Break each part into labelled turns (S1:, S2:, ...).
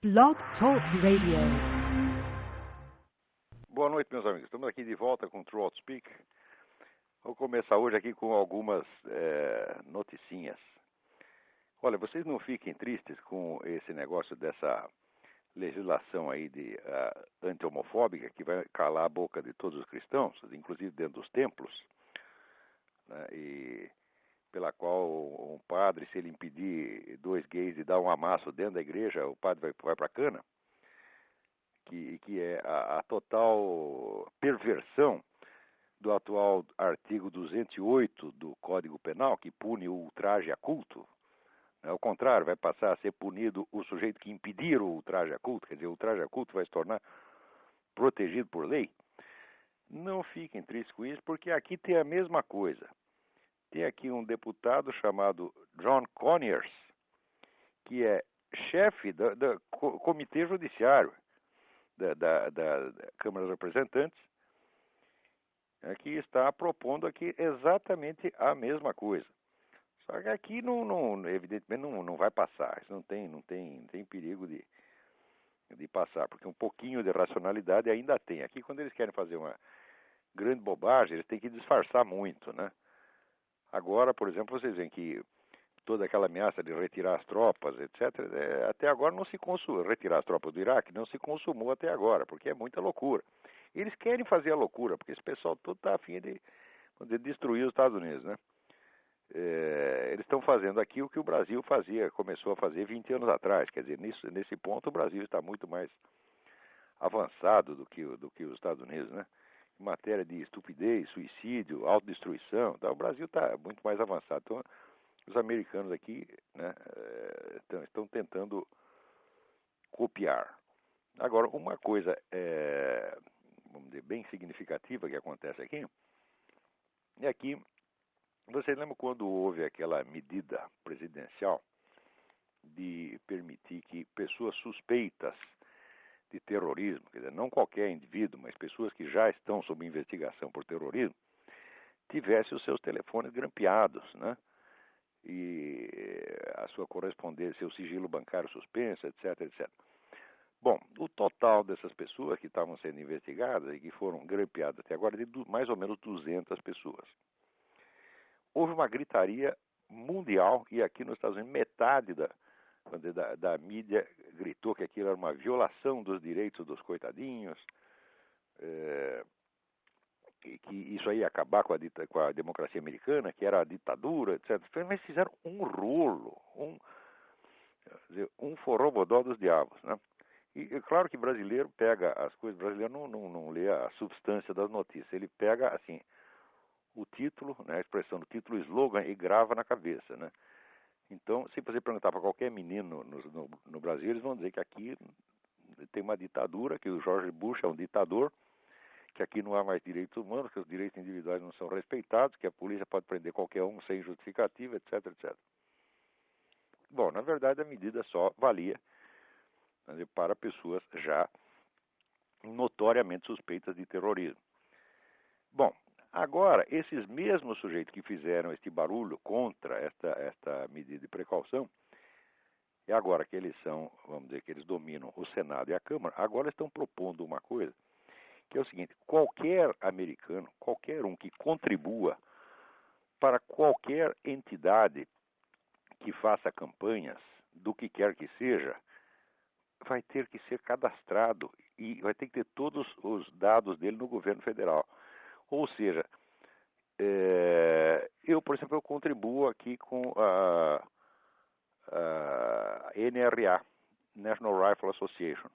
S1: Blog Talk Radio.
S2: Boa noite, meus amigos. Estamos aqui de volta com o True Outspeak. Vou começar hoje aqui com algumas noticinhas. Olha, vocês não fiquem tristes com esse negócio dessa legislação aí de anti-homofóbica que vai calar a boca de todos os cristãos, inclusive dentro dos templos, né, e pela qual um padre, se ele impedir dois gays de dar um amasso dentro da igreja, o padre vai para a cana, que é a total perversão do atual artigo 208 do Código Penal, que pune o ultraje a culto. Ao contrário, vai passar a ser punido o sujeito que impedir o ultraje a culto, quer dizer, o ultraje a culto vai se tornar protegido por lei. Não fiquem tristes com isso, porque aqui tem a mesma coisa. Tem aqui um deputado chamado John Conyers, que é chefe do Comitê Judiciário da Câmara dos Representantes, que está propondo aqui exatamente a mesma coisa. Só que aqui, evidentemente, não vai passar. Isso não tem perigo de passar, porque um pouquinho de racionalidade ainda tem. Aqui, quando eles querem fazer uma grande bobagem, eles têm que disfarçar muito, né? Agora, por exemplo, vocês veem que toda aquela ameaça de retirar as tropas, etc., até agora não se consumou. Retirar as tropas do Iraque não se consumou até agora, porque é muita loucura. Eles querem fazer a loucura, porque esse pessoal todo está afim de destruir os Estados Unidos, né? Eles estão fazendo aqui o que o Brasil começou a fazer 20 anos atrás. Quer dizer, nesse ponto o Brasil está muito mais avançado do que os Estados Unidos, né? Em matéria de estupidez, suicídio, autodestruição, o Brasil está muito mais avançado. Então, os americanos aqui, né, estão tentando copiar. Agora, uma coisa, vamos dizer, bem significativa que acontece aqui, é que, vocês lembram quando houve aquela medida presidencial de permitir que pessoas suspeitas de terrorismo, quer dizer, não qualquer indivíduo, mas pessoas que já estão sob investigação por terrorismo, tivessem os seus telefones grampeados, né? E a sua correspondência, seu sigilo bancário suspenso, etc, etc. Bom, o total dessas pessoas que estavam sendo investigadas e que foram grampeadas até agora é de mais ou menos 200 pessoas. Houve uma gritaria mundial e aqui nos Estados Unidos metade da mídia gritou que aquilo era uma violação dos direitos dos coitadinhos, que isso aí ia acabar com a democracia americana, que era a ditadura, etc. Mas fizeram um rolo, um forrobodó dos diabos, né? E é claro que brasileiro pega as coisas, brasileiro não lê a substância das notícias, ele pega, assim, o título, né, a expressão do título, o slogan, e grava na cabeça, né? Então, se você perguntar para qualquer menino no Brasil, eles vão dizer que aqui tem uma ditadura, que o George Bush é um ditador, que aqui não há mais direitos humanos, que os direitos individuais não são respeitados, que a polícia pode prender qualquer um sem justificativa, etc, etc. Bom, na verdade, a medida só valia, né, para pessoas já notoriamente suspeitas de terrorismo. Bom, agora, esses mesmos sujeitos que fizeram este barulho contra esta medida de precaução, e agora que eles vamos dizer que eles dominam o Senado e a Câmara, agora estão propondo uma coisa, que é o seguinte: qualquer americano, qualquer um que contribua para qualquer entidade que faça campanhas, do que quer que seja, vai ter que ser cadastrado e vai ter que ter todos os dados dele no governo federal. Ou seja, eu, por exemplo, eu contribuo aqui com a NRA, National Rifle Association.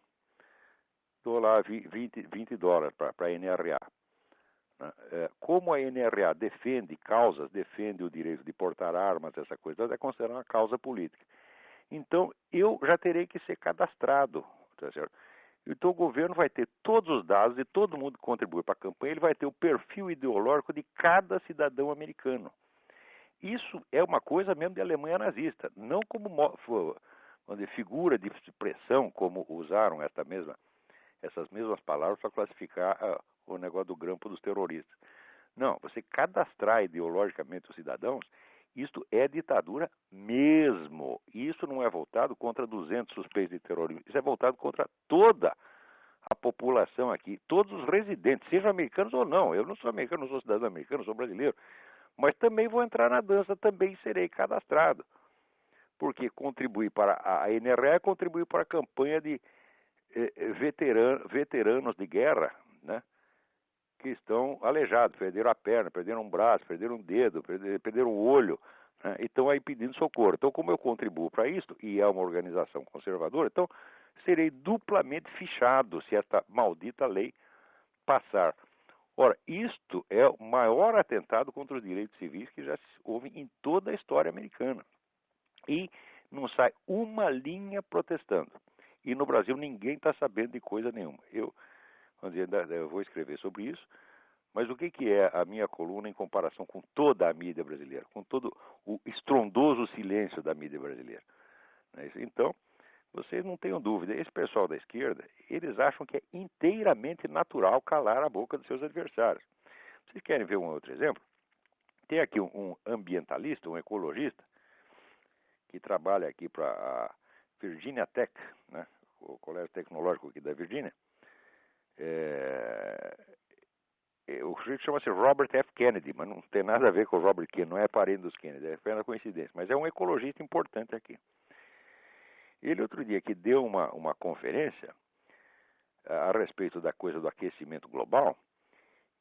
S2: Dou lá $20 para a NRA. Como a NRA defende causas, defende o direito de portar armas, essa coisa, é considerada uma causa política. Então, eu já terei que ser cadastrado, tá certo? Então, o governo vai ter todos os dados de todo mundo que contribui para a campanha, ele vai ter o perfil ideológico de cada cidadão americano. Isso é uma coisa mesmo de Alemanha nazista, não como figura de expressão, como usaram essas mesmas palavras para classificar o negócio do grampo dos terroristas. Não, você cadastrar ideologicamente os cidadãos, Isto é ditadura mesmo. Isso não é voltado contra 200 suspeitos de terrorismo. Isso é voltado contra toda a população aqui, todos os residentes, sejam americanos ou não. Eu não sou americano, não sou cidadão americano, sou brasileiro. Mas também vou entrar na dança, também serei cadastrado. Porque contribuir para a NRA é contribuir para a campanha de veteranos de guerra, né, que estão aleijados, perderam a perna, perderam um braço, perderam um dedo, perderam um olho, né, e estão aí pedindo socorro. Então, como eu contribuo para isso, e é uma organização conservadora, então serei duplamente fichado se esta maldita lei passar. Ora, isto é o maior atentado contra os direitos civis que já houve em toda a história americana. E não sai uma linha protestando. E no Brasil ninguém está sabendo de coisa nenhuma. Eu vou escrever sobre isso, mas o que é a minha coluna em comparação com toda a mídia brasileira, com todo o estrondoso silêncio da mídia brasileira? Então, vocês não tenham dúvida, esse pessoal da esquerda, eles acham que é inteiramente natural calar a boca dos seus adversários. Vocês querem ver um outro exemplo? Tem aqui um ambientalista, um ecologista, que trabalha aqui para a Virginia Tech, né, o colégio tecnológico aqui da Virgínia. O sujeito chama-se Robert F. Kennedy, mas não tem nada a ver com o Robert Kennedy, não é parente dos Kennedy, é apenas coincidência, mas é um ecologista importante aqui. Ele outro dia que deu uma conferência a respeito da coisa do aquecimento global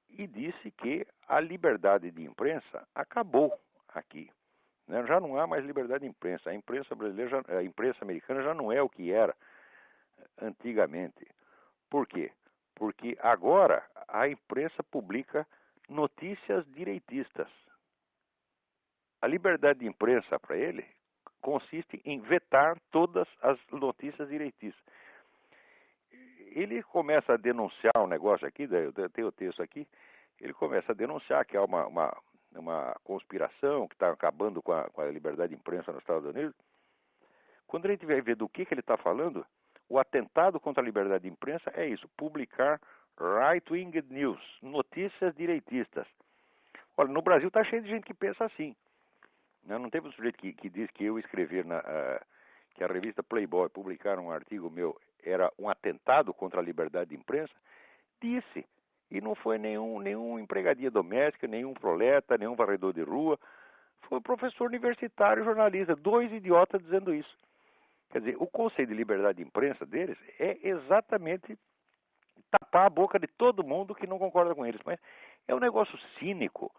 S2: e disse que a liberdade de imprensa acabou aqui. Né? Já não há mais liberdade de imprensa. A imprensa brasileira, a imprensa americana já não é o que era antigamente. Por quê? Porque agora a imprensa publica notícias direitistas. A liberdade de imprensa para ele consiste em vetar todas as notícias direitistas. Ele começa a denunciar um negócio aqui, eu tenho o texto aqui, ele começa a denunciar que há uma conspiração que está acabando com a liberdade de imprensa nos Estados Unidos. Quando a gente vai ver do que ele está falando, o atentado contra a liberdade de imprensa é isso, publicar right-wing news, notícias direitistas. Olha, no Brasil está cheio de gente que pensa assim. Não teve um sujeito que diz que eu escrever que a revista Playboy publicar um artigo meu era um atentado contra a liberdade de imprensa? Disse. E não foi nenhum empregadia doméstica, nenhum proleta, nenhum varredor de rua. Foi um professor universitário, jornalista, dois idiotas dizendo isso. Quer dizer, o conceito de liberdade de imprensa deles é exatamente tapar a boca de todo mundo que não concorda com eles. Mas é um negócio cínico.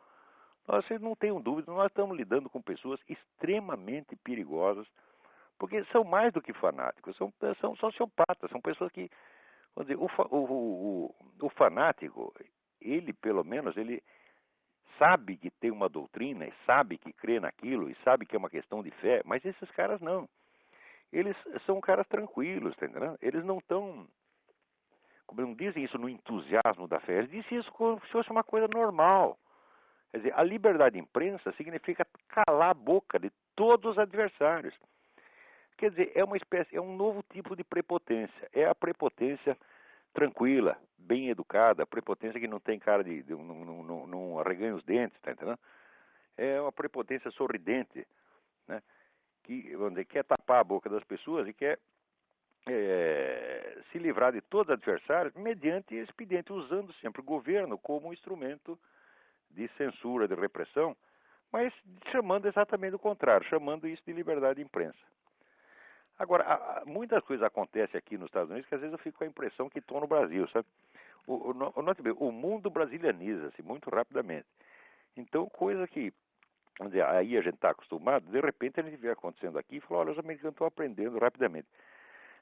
S2: Vocês não tenham dúvida, nós estamos lidando com pessoas extremamente perigosas, porque são mais do que fanáticos, são sociopatas, são pessoas que, vamos dizer, o fanático, ele pelo menos, ele sabe que tem uma doutrina, e sabe que crê naquilo, e sabe que é uma questão de fé, mas esses caras não. Eles são caras tranquilos, tá entendendo? Eles não estão, como não dizem isso no entusiasmo da fé, eles dizem isso como se fosse uma coisa normal. Quer dizer, a liberdade de imprensa significa calar a boca de todos os adversários. Quer dizer, é um novo tipo de prepotência. É a prepotência tranquila, bem educada, a prepotência que não tem cara não arreganha os dentes, tá entendendo? É uma prepotência sorridente, né? Que, vamos dizer, quer tapar a boca das pessoas e quer se livrar de todos os adversários mediante expediente, usando sempre o governo como um instrumento de censura, de repressão, mas chamando exatamente o contrário, chamando isso de liberdade de imprensa. Agora, muitas coisas acontecem aqui nos Estados Unidos que às vezes eu fico com a impressão que estou no Brasil, sabe? O mundo brasilianiza-se muito rapidamente. Então, coisa que, vamos dizer, aí a gente está acostumado, de repente a gente vê acontecendo aqui e fala, olha, os americanos estão aprendendo rapidamente.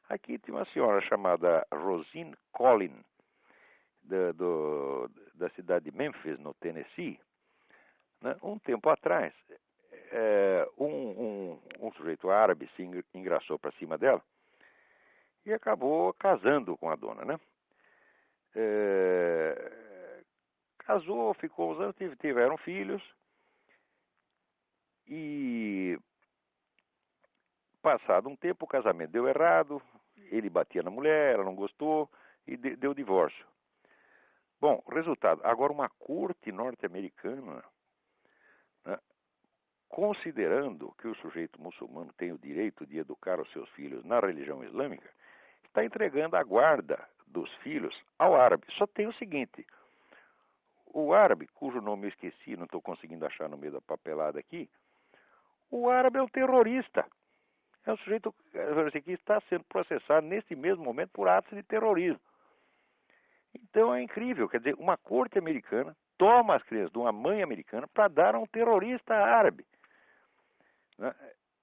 S2: Aqui tem uma senhora chamada Rosine Collin, da cidade de Memphis, no Tennessee, né? Um tempo atrás, um sujeito árabe se engraçou para cima dela e acabou casando com a dona, né? Casou, ficou uns anos, tiveram filhos e passado um tempo o casamento deu errado, ele batia na mulher, ela não gostou e deu divórcio. Bom, resultado, agora uma corte norte-americana, né, considerando que o sujeito muçulmano tem o direito de educar os seus filhos na religião islâmica, está entregando a guarda dos filhos ao árabe. Só tem o seguinte: o árabe, cujo nome eu esqueci, não estou conseguindo achar no meio da papelada aqui, o árabe é um terrorista. É um sujeito que está sendo processado nesse mesmo momento por atos de terrorismo. Então é incrível, quer dizer, uma corte americana toma as crianças de uma mãe americana para dar a um terrorista árabe. Né?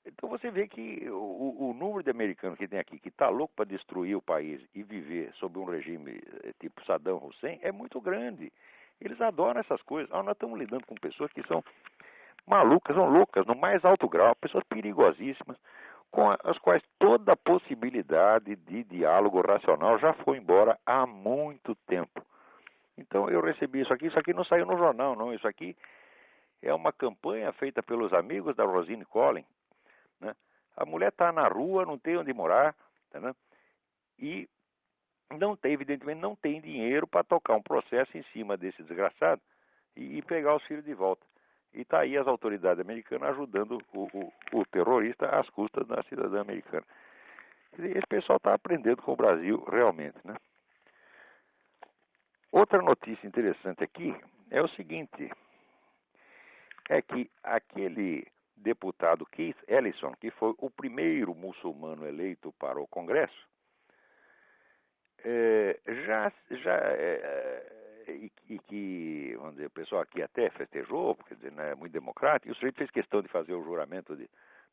S2: Então você vê que o número de americanos que tem aqui, que está louco para destruir o país e viver sob um regime tipo Saddam Hussein, é muito grande. Eles adoram essas coisas. Nós estamos lidando com pessoas que são malucas, são loucas, no mais alto grau, pessoas perigosíssimas, com as quais toda a possibilidade de diálogo racional já foi embora há muito tempo. Então eu recebi isso aqui não saiu no jornal, não, isso aqui é uma campanha feita pelos amigos da Rosine Collins, né? A mulher está na rua, não tem onde morar, né? E não tem, evidentemente, não tem dinheiro para tocar um processo em cima desse desgraçado e pegar os filhos de volta. E está aí as autoridades americanas ajudando o terrorista às custas da cidadã americana. Esse pessoal está aprendendo com o Brasil realmente, né? Outra notícia interessante aqui é o seguinte: é que aquele deputado Keith Ellison, que foi o primeiro muçulmano eleito para o Congresso, e que, vamos dizer, o pessoal aqui até festejou, porque dizer, né, é muito democrático, e o sujeito fez questão de fazer o juramento,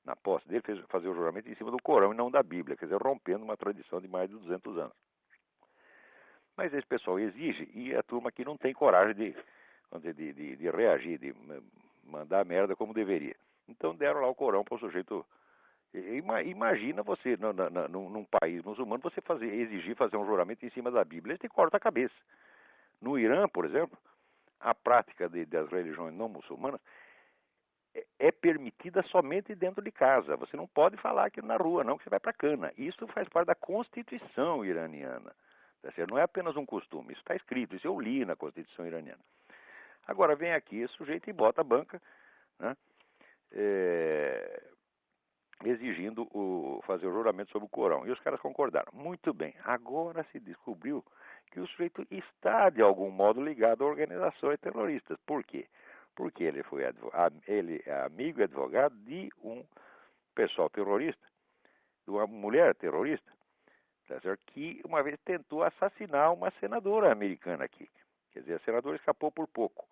S2: na posse dele, fez fazer o juramento em cima do Corão e não da Bíblia, quer dizer, rompendo uma tradição de mais de 200 anos. Mas esse pessoal exige, e a turma aqui não tem coragem de reagir, de mandar merda como deveria. Então deram lá o Corão para o sujeito. Imagina você, num país muçulmano, você exigir fazer um juramento em cima da Bíblia. Eles te cortam a cabeça. No Irã, por exemplo, a prática das religiões não muçulmanas é permitida somente dentro de casa. Você não pode falar aquilo na rua, não, que você vai para a cana. Isso faz parte da Constituição iraniana. Tá certo? Não é apenas um costume, isso está escrito, isso eu li na Constituição iraniana. Agora vem aqui esse sujeito e bota a banca, né, exigindo fazer o juramento sobre o Corão. E os caras concordaram. Muito bem, agora se descobriu que o sujeito está, de algum modo, ligado a organizações terroristas. Por quê? Porque ele é amigo e advogado de um pessoal terrorista, de uma mulher terrorista, tá certo? Que uma vez tentou assassinar uma senadora americana aqui. Quer dizer, a senadora escapou por pouco.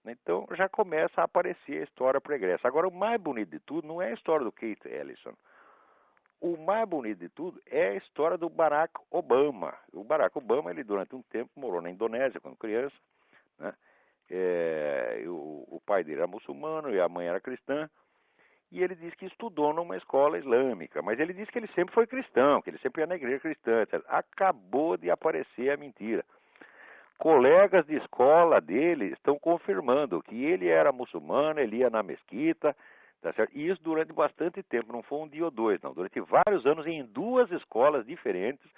S2: Então já começa a aparecer a história pregressa. Agora, o mais bonito de tudo não é a história do Keith Ellison. O mais bonito de tudo é a história do Barack Obama. O Barack Obama, ele durante um tempo morou na Indonésia quando criança, né? O pai dele era muçulmano e a mãe era cristã. E ele disse que estudou numa escola islâmica, mas ele disse que ele sempre foi cristão, que ele sempre ia na igreja cristã, etc. Acabou de aparecer a mentira. Colegas de escola dele estão confirmando que ele era muçulmano, ele ia na mesquita, tá certo? E isso durante bastante tempo, não foi um dia ou dois, não. Durante vários anos em duas escolas diferentes,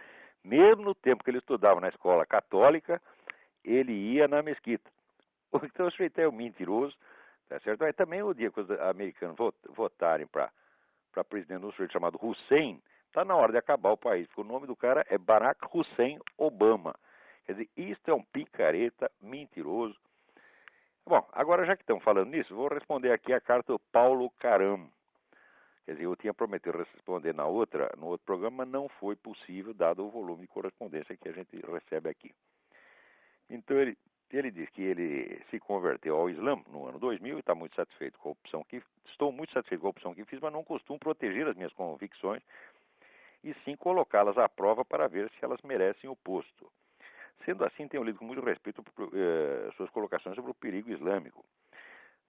S2: mesmo no tempo que ele estudava na escola católica, ele ia na mesquita. Então o sujeito é um mentiroso, tá certo? Mas também o dia que os americanos votarem para presidente de um sujeito chamado Hussein, está na hora de acabar o país, porque o nome do cara é Barack Hussein Obama. Quer dizer, isto é um picareta mentiroso. Bom, agora já que estamos falando nisso, vou responder aqui a carta do Paulo Caram. Quer dizer, eu tinha prometido responder no outro programa, mas não foi possível, dado o volume de correspondência que a gente recebe aqui. Então ele diz que ele se converteu ao Islã no ano 2000 e está muito satisfeito com a opção que... Estou muito satisfeito com a opção que fiz, mas não costumo proteger as minhas convicções e sim colocá-las à prova para ver se elas merecem o posto. Sendo assim, tenho lido com muito respeito suas colocações sobre o perigo islâmico.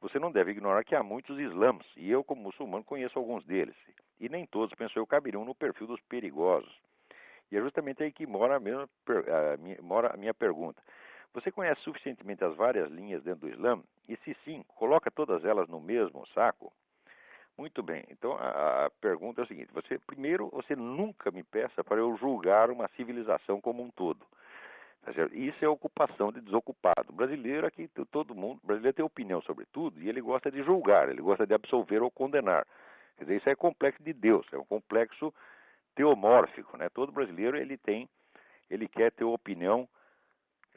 S2: Você não deve ignorar que há muitos islãs, e eu, como muçulmano, conheço alguns deles. E nem todos, penso eu, caberiam no perfil dos perigosos. E é justamente aí que mora a minha pergunta. Você conhece suficientemente as várias linhas dentro do Islã? E se sim, coloca todas elas no mesmo saco? Muito bem, então a pergunta é o seguinte: você nunca me peça para eu julgar uma civilização como um todo. Tá certo? Isso é ocupação de desocupado. O brasileiro aqui, todo mundo, o brasileiro tem opinião sobre tudo e ele gosta de julgar, ele gosta de absolver ou condenar. Quer dizer, isso é complexo de Deus, é um complexo teomórfico, né? Todo brasileiro ele quer ter opinião,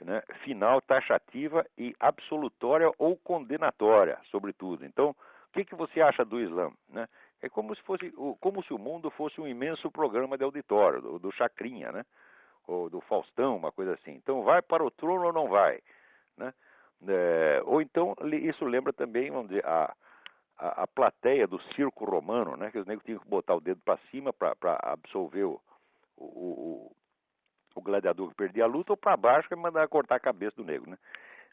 S2: né, final, taxativa e absolutória ou condenatória sobre tudo. Então, o que você acha do Islã, né? É como se o mundo fosse um imenso programa de auditório, do Chacrinha, né? Ou do Faustão, uma coisa assim. Então, vai para o trono ou não vai, né? Ou então, isso lembra também, vamos dizer, a plateia do circo romano, né? Que os negros tinham que botar o dedo para cima para absolver o gladiador que perdia a luta, ou para baixo que mandar cortar a cabeça do negro, né?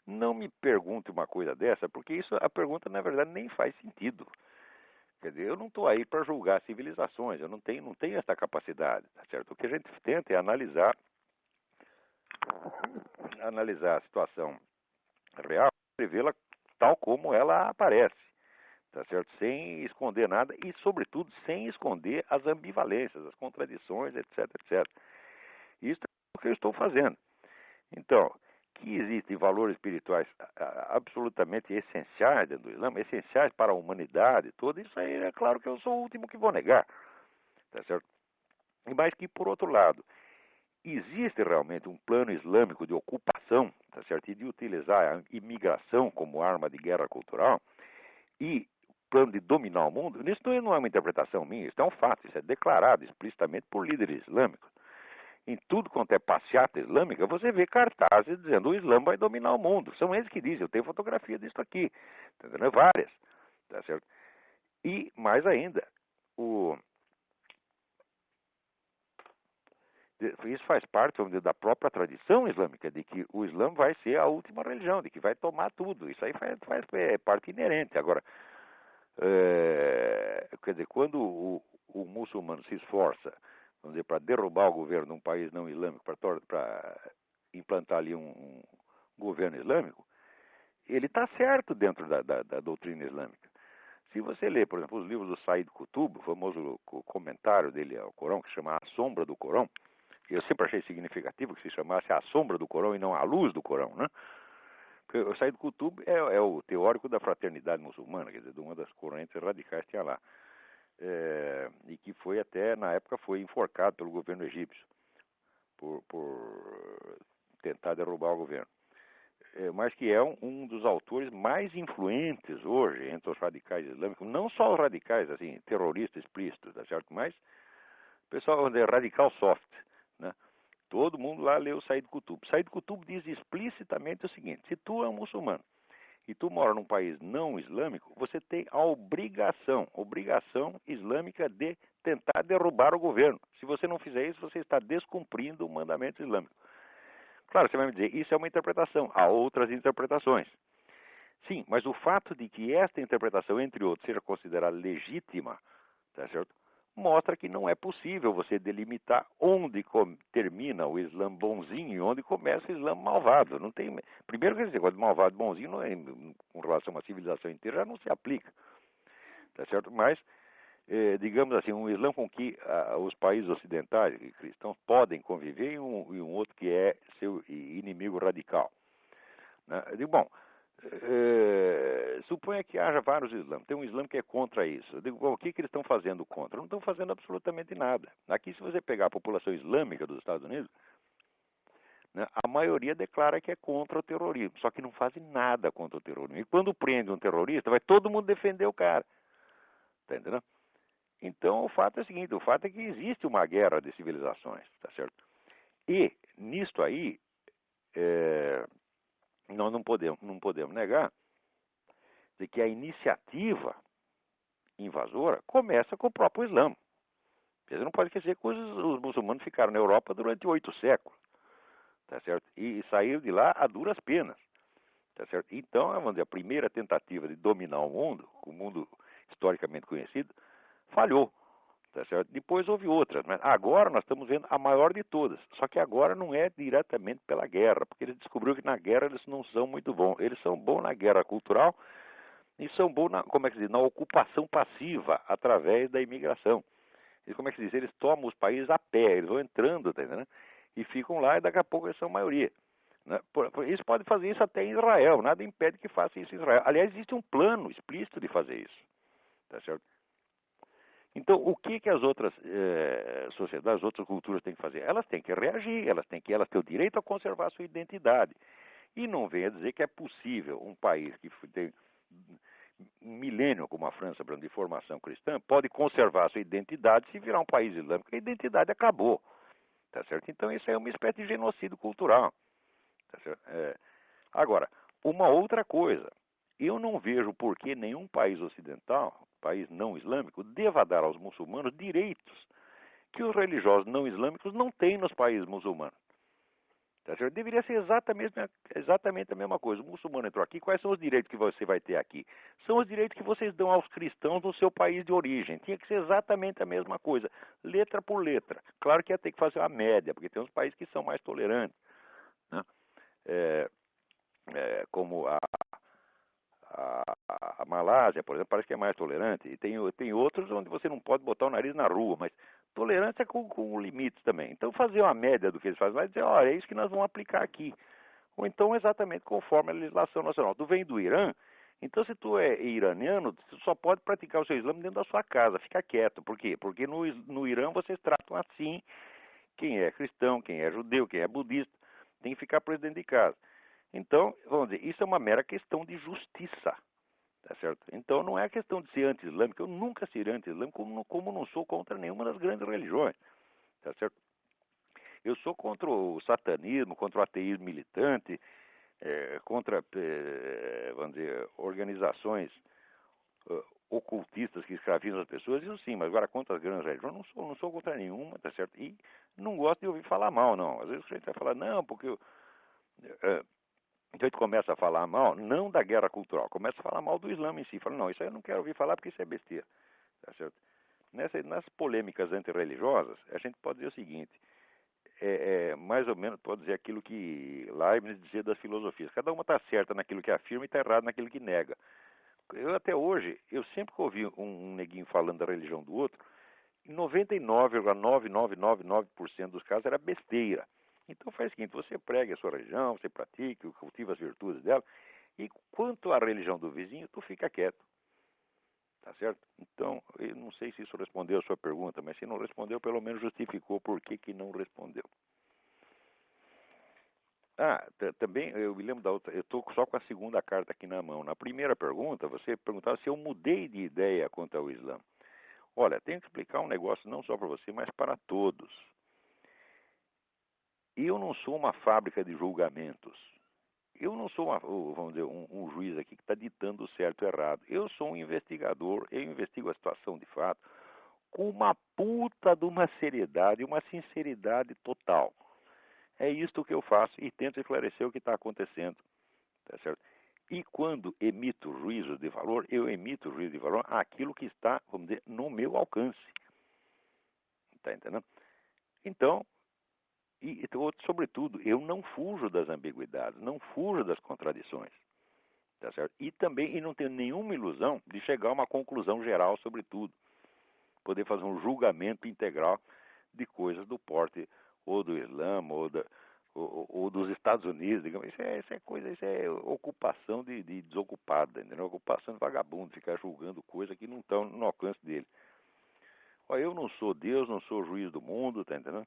S2: Não me pergunte uma coisa dessa, porque a pergunta, na verdade, nem faz sentido. Quer dizer, eu não estou aí para julgar civilizações, eu não tenho essa capacidade, tá certo? O que a gente tenta é analisar a situação real e vê-la tal como ela aparece, tá certo? Sem esconder nada e, sobretudo, sem esconder as ambivalências, as contradições, etc, etc. Isso é o que eu estou fazendo. Então, que existem valores espirituais absolutamente essenciais dentro do Islã, essenciais para a humanidade toda, isso aí é claro que eu sou o último que vou negar, tá certo? Mas que, por outro lado, existe realmente um plano islâmico de ocupação, tá certo? E de utilizar a imigração como arma de guerra cultural e plano de dominar o mundo, isso não é uma interpretação minha, isso é um fato, isso é declarado explicitamente por líderes islâmicos. Em tudo quanto é passeata islâmica, você vê cartazes dizendo o Islã vai dominar o mundo. São eles que dizem, eu tenho fotografia disso aqui, tá vendo? Várias, tá certo? E, mais ainda, isso faz parte, vamos dizer, da própria tradição islâmica, de que o Islã vai ser a última religião, de que vai tomar tudo. Isso aí é parte inerente. Agora, quer dizer, quando o muçulmano se esforça, vamos dizer, para derrubar o governo de um país não islâmico, para implantar ali um governo islâmico, ele está certo dentro da doutrina islâmica. Se você ler, por exemplo, os livros do Said Qutb, o famoso comentário dele ao Corão, que se chama A Sombra do Corão, que eu sempre achei significativo que se chamasse A Sombra do Corão e não A Luz do Corão, né? Porque o Said Qutb é o teórico da fraternidade muçulmana, quer dizer, de uma das correntes radicais que tinha lá. E que foi até, na época, foi enforcado pelo governo egípcio por tentar derrubar o governo. Mas que é um dos autores mais influentes hoje entre os radicais islâmicos, não só os radicais, assim, terroristas explícitos, tá certo? Mas o pessoal é radical soft, né? Todo mundo lá leu o Said Qutb. Said Qutb diz explicitamente o seguinte: se tu é um muçulmano e tu mora num país não islâmico, você tem a obrigação islâmica de tentar derrubar o governo. Se você não fizer isso, você está descumprindo o mandamento islâmico. Claro, você vai me dizer, isso é uma interpretação. Há outras interpretações. Sim, mas o fato de que esta interpretação, entre outros, seja considerada legítima, tá certo? Mostra que não é possível você delimitar onde termina o Islã bonzinho e onde começa o Islã malvado. Não tem. Primeiro que esse negócio de malvado e bonzinho, não é, com relação a uma civilização inteira, já não se aplica. Tá certo? Mas, digamos assim, um Islã com que os países ocidentais e cristãos podem conviver e um outro que é seu inimigo radical. Né? Eu digo, bom, suponha que haja vários islãs. Tem um islã que é contra isso. Eu digo, bom, o que eles estão fazendo contra? Não estão fazendo absolutamente nada. Aqui, se você pegar a população islâmica dos Estados Unidos, né, a maioria declara que é contra o terrorismo, só que não fazem nada contra o terrorismo. E quando prende um terrorista, vai todo mundo defender o cara. Tá entendendo? Então, o fato é o seguinte, o fato é que existe uma guerra de civilizações, tá certo? E, nisto aí, nós não podemos negar de que a iniciativa invasora começa com o próprio Islã. Você não pode esquecer que os muçulmanos ficaram na Europa durante 8 séculos, tá certo? E saíram de lá a duras penas, tá certo? Então, vamos dizer, a primeira tentativa de dominar o mundo historicamente conhecido, falhou, tá certo? Depois houve outras, mas agora nós estamos vendo a maior de todas. Só que agora não é diretamente pela guerra, porque eles descobriram que na guerra eles não são muito bons. Eles são bons na guerra cultural e são bons na ocupação passiva através da imigração. E como é que se diz? Eles tomam os países a pé, eles vão entrando, tá entendendo? E ficam lá e daqui a pouco eles são maioria. Né? Eles podem fazer isso até em Israel, nada impede que faça isso em Israel. Aliás, existe um plano explícito de fazer isso. Tá certo? Então, o que as outras sociedades, as outras culturas têm que fazer? Elas têm que reagir, elas têm o direito a conservar a sua identidade. E não venha dizer que é possível um país que tem um milênio como a França, por exemplo, de formação cristã, pode conservar a sua identidade se virar um país islâmico. A identidade acabou. Tá certo? Então, isso é uma espécie de genocídio cultural. Tá certo? Agora, uma outra coisa. Eu não vejo por que nenhum país ocidental, país não islâmico, deva dar aos muçulmanos direitos que os religiosos não islâmicos não têm nos países muçulmanos. Tá certo? Deveria ser exatamente a mesma coisa. O muçulmano entrou aqui, quais são os direitos que você vai ter aqui? São os direitos que vocês dão aos cristãos no seu país de origem. Tinha que ser exatamente a mesma coisa, letra por letra. Claro que ia ter que fazer uma média, porque tem uns países que são mais tolerantes, né? Como a Malásia, por exemplo, parece que é mais tolerante. E tem outros onde você não pode botar o nariz na rua, mas tolerância com limites também. Então, fazer uma média do que eles fazem lá e dizer, olha, é isso que nós vamos aplicar aqui. Ou então, exatamente conforme a legislação nacional. Tu vem do Irã, então se tu é iraniano, tu só pode praticar o seu islã dentro da sua casa. Fica quieto. Por quê? Porque no Irã vocês tratam assim quem é cristão, quem é judeu, quem é budista. Tem que ficar preso dentro de casa. Então, vamos dizer, isso é uma mera questão de justiça, tá certo? Então, não é questão de ser anti-islâmico. Eu nunca serei anti-islâmico, como não sou contra nenhuma das grandes religiões, tá certo? Eu sou contra o satanismo, contra o ateísmo militante, contra, vamos dizer, organizações ocultistas que escravizam as pessoas, isso sim, mas agora contra as grandes religiões, não sou contra nenhuma, tá certo? E não gosto de ouvir falar mal, não. Às vezes a gente vai falar, não, porque então a gente começa a falar mal, não da guerra cultural, começa a falar mal do Islã em si. Fala, não, isso aí eu não quero ouvir falar porque isso é besteira. Tá certo? Nas polêmicas antirreligiosas, a gente pode dizer o seguinte, mais ou menos pode dizer aquilo que Leibniz dizia das filosofias. Cada uma está certa naquilo que afirma e está errada naquilo que nega. Eu até hoje, eu sempre que ouvi um neguinho falando da religião do outro, em 99,9999% dos casos era besteira. Então faz o seguinte, você pregue a sua religião, você pratique, cultiva as virtudes dela, e quanto à religião do vizinho, tu fica quieto. Tá certo? Então, eu não sei se isso respondeu a sua pergunta, mas se não respondeu, pelo menos justificou por que não respondeu. Também eu me lembro da outra, eu estou só com a segunda carta aqui na mão. Na primeira pergunta, você perguntava se eu mudei de ideia quanto ao Islã. Olha, tenho que explicar um negócio não só para você, mas para todos. Eu não sou uma fábrica de julgamentos. Eu não sou, vamos dizer, um juiz aqui que está ditando o certo e o errado. Eu sou um investigador, eu investigo a situação de fato com uma puta de uma seriedade, uma sinceridade total. É isto que eu faço e tento esclarecer o que está acontecendo. Tá certo? E quando emito juízo de valor, eu emito juízo de valor àquilo que está, vamos dizer, no meu alcance. Está entendendo? Então, sobretudo, eu não fujo das ambiguidades, não fujo das contradições. Tá certo? E também não tenho nenhuma ilusão de chegar a uma conclusão geral sobre tudo. Poder fazer um julgamento integral de coisas do porte ou do Islã ou dos Estados Unidos. Digamos. Isso é ocupação de desocupado, entendeu? Ocupação de vagabundo, ficar julgando coisas que não estão no alcance dele. Olha, eu não sou Deus, não sou juiz do mundo, tá entendendo?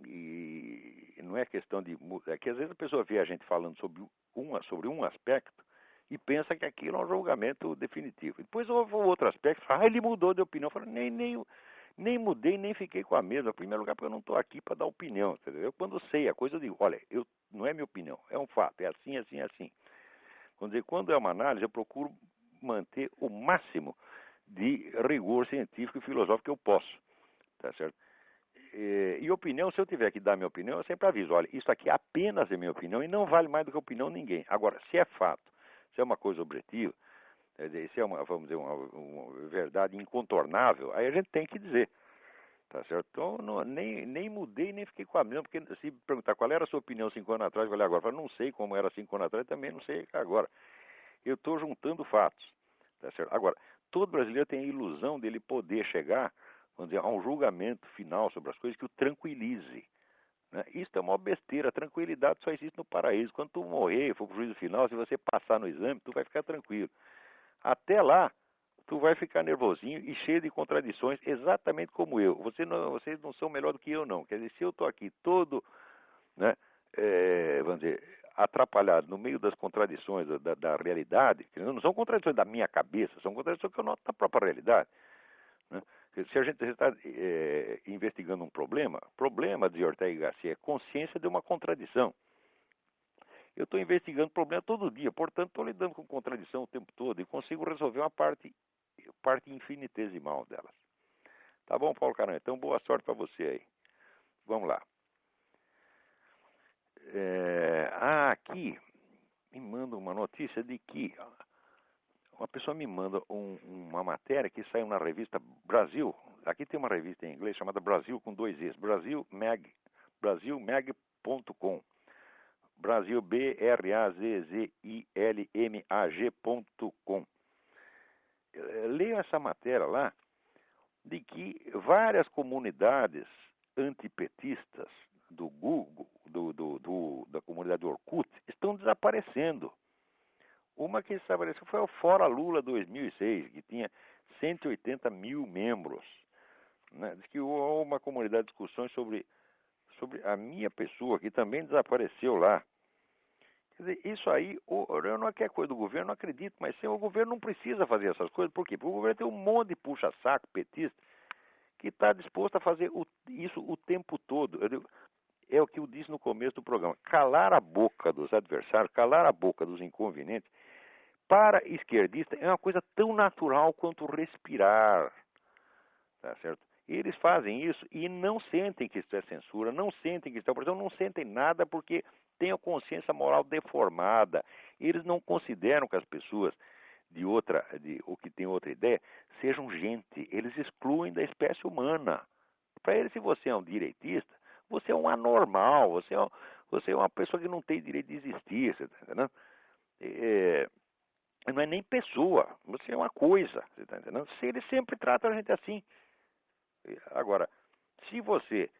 S2: E não é questão de... É que às vezes a pessoa vê a gente falando sobre um aspecto e pensa que aquilo é um julgamento definitivo. E depois houve outro aspecto, ele mudou de opinião. Eu falo, nem mudei, nem fiquei com a mesma. Em primeiro lugar, porque eu não estou aqui para dar opinião. Entendeu? Eu, quando sei a coisa, eu digo, olha, não é minha opinião, é um fato, é assim, assim, assim. Quando é uma análise, eu procuro manter o máximo de rigor científico e filosófico que eu posso. Tá certo? E opinião, se eu tiver que dar minha opinião, eu sempre aviso, olha, isso aqui apenas é minha opinião e não vale mais do que a opinião de ninguém. Agora, se é fato, se é uma coisa objetiva, se é vamos dizer, uma verdade incontornável, aí a gente tem que dizer, tá certo? Então, nem mudei, nem fiquei com a mesma, porque se perguntar qual era a sua opinião 5 anos atrás, eu falei agora, não sei como era 5 anos atrás, também não sei agora. Eu estou juntando fatos, tá certo? Agora, todo brasileiro tem a ilusão dele poder chegar, vamos dizer, a um julgamento final sobre as coisas que o tranquilize. Né? Isso é uma besteira. A tranquilidade só existe no paraíso. Quando tu morrer, for pro juízo final, se você passar no exame, tu vai ficar tranquilo. Até lá, tu vai ficar nervosinho e cheio de contradições, exatamente como eu. Vocês não são melhor do que eu, não. Quer dizer, se eu estou aqui todo, né, vamos dizer, atrapalhado no meio das contradições da realidade, que não são contradições da minha cabeça, são contradições que eu noto na própria realidade. Né? Se a gente está investigando um problema de Ortega y Gasset é consciência de uma contradição. Eu estou investigando problema todo dia, portanto estou lidando com contradição o tempo todo e consigo resolver uma parte infinitesimal delas. Tá bom, Paulo Caranha? Então boa sorte para você aí. Vamos lá. Aqui me manda uma notícia de que uma pessoa me manda uma matéria que saiu na revista Brasil. Aqui tem uma revista em inglês chamada Brasil com 2 Es, brasilmag.com. Brasil, BRAZZILMAG.com. Leio essa matéria lá de que várias comunidades antipetistas do Google, da comunidade Orkut, estão desaparecendo. Uma que desapareceu foi o Fora Lula 2006, que tinha 180 mil membros. Né? Diz que houve uma comunidade de discussões sobre a minha pessoa, que também desapareceu lá. Quer dizer, isso aí, eu não quero coisa do governo, não acredito, mas sim, o governo não precisa fazer essas coisas. Por quê? Porque o governo tem um monte de puxa-saco petista que está disposto a fazer isso o tempo todo. É o que eu disse no começo do programa. Calar a boca dos adversários, calar a boca dos inconvenientes, para esquerdista é uma coisa tão natural quanto respirar. Tá certo? Eles fazem isso e não sentem que isso é censura, não sentem que isso é opressão, não sentem nada porque têm a consciência moral deformada. Eles não consideram que as pessoas ou que têm outra ideia sejam gente. Eles excluem da espécie humana. Para eles, se você é um direitista, você é um anormal, você é uma pessoa que não tem direito de existir, você tá entendendo? Não é nem pessoa, você é uma coisa, você está entendendo? Se eles sempre tratam a gente assim. Agora, se você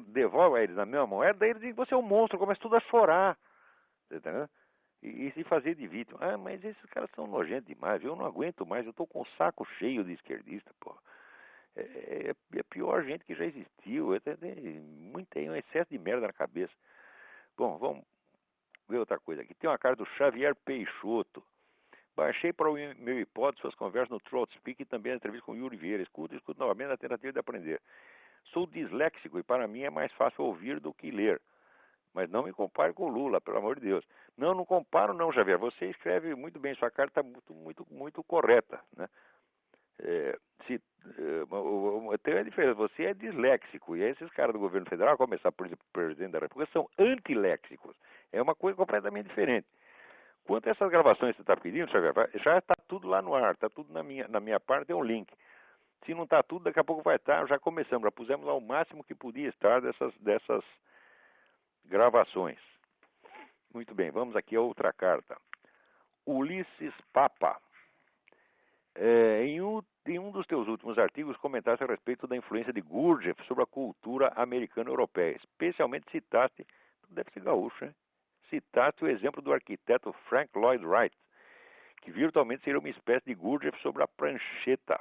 S2: devolve a eles na mesma moeda, eles dizem que você é um monstro, começa tudo a chorar. Tá entendendo? E se fazer de vítima. Ah, mas esses caras são nojentos demais, eu não aguento mais, eu estou com o saco cheio de esquerdista, pô. É a pior gente que já existiu, tem um excesso de merda na cabeça. Bom, vamos ver outra coisa aqui. Tem uma carta do Xavier Peixoto. Baixei para o meu hipótese suas conversas no TroutSpeak e também a entrevista com o Yuri Vieira. Escuto novamente na tentativa de aprender. Sou disléxico e para mim é mais fácil ouvir do que ler. Mas não me compare com o Lula, pelo amor de Deus. Não comparo não, Xavier. Você escreve muito bem, sua carta está muito correta. Né? Tem a diferença, você é disléxico, e esses caras do governo federal, a começar por presidente da República, são antiléxicos. É uma coisa completamente diferente. Quanto a essas gravações que você está pedindo, Xavier, já está tudo lá no ar, está tudo na minha parte, tem um link. Se não está tudo, daqui a pouco vai estar, já começamos, já pusemos lá o máximo que podia estar dessas gravações. Muito bem, vamos aqui a outra carta. Ulisses Papa. Em um dos teus últimos artigos, comentaste a respeito da influência de Gurdjieff sobre a cultura americana e europeia. Especialmente citaste, deve ser gaúcho, hein? Citaste o exemplo do arquiteto Frank Lloyd Wright, que virtualmente seria uma espécie de Gurdjieff sobre a prancheta.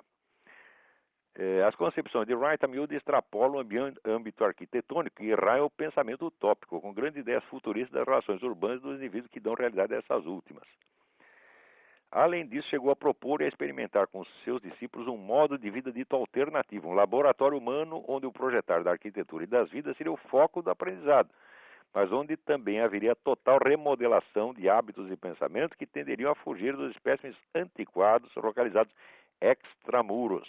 S2: As concepções de Wright a miúdo extrapolam o âmbito arquitetônico e erram o pensamento utópico, com grandes ideias futuristas das relações urbanas dos indivíduos que dão realidade a essas últimas. Além disso, chegou a propor e a experimentar com seus discípulos um modo de vida dito alternativo, um laboratório humano onde o projetar da arquitetura e das vidas seria o foco do aprendizado, mas onde também haveria total remodelação de hábitos e pensamentos que tenderiam a fugir dos espécimes antiquados localizados extramuros.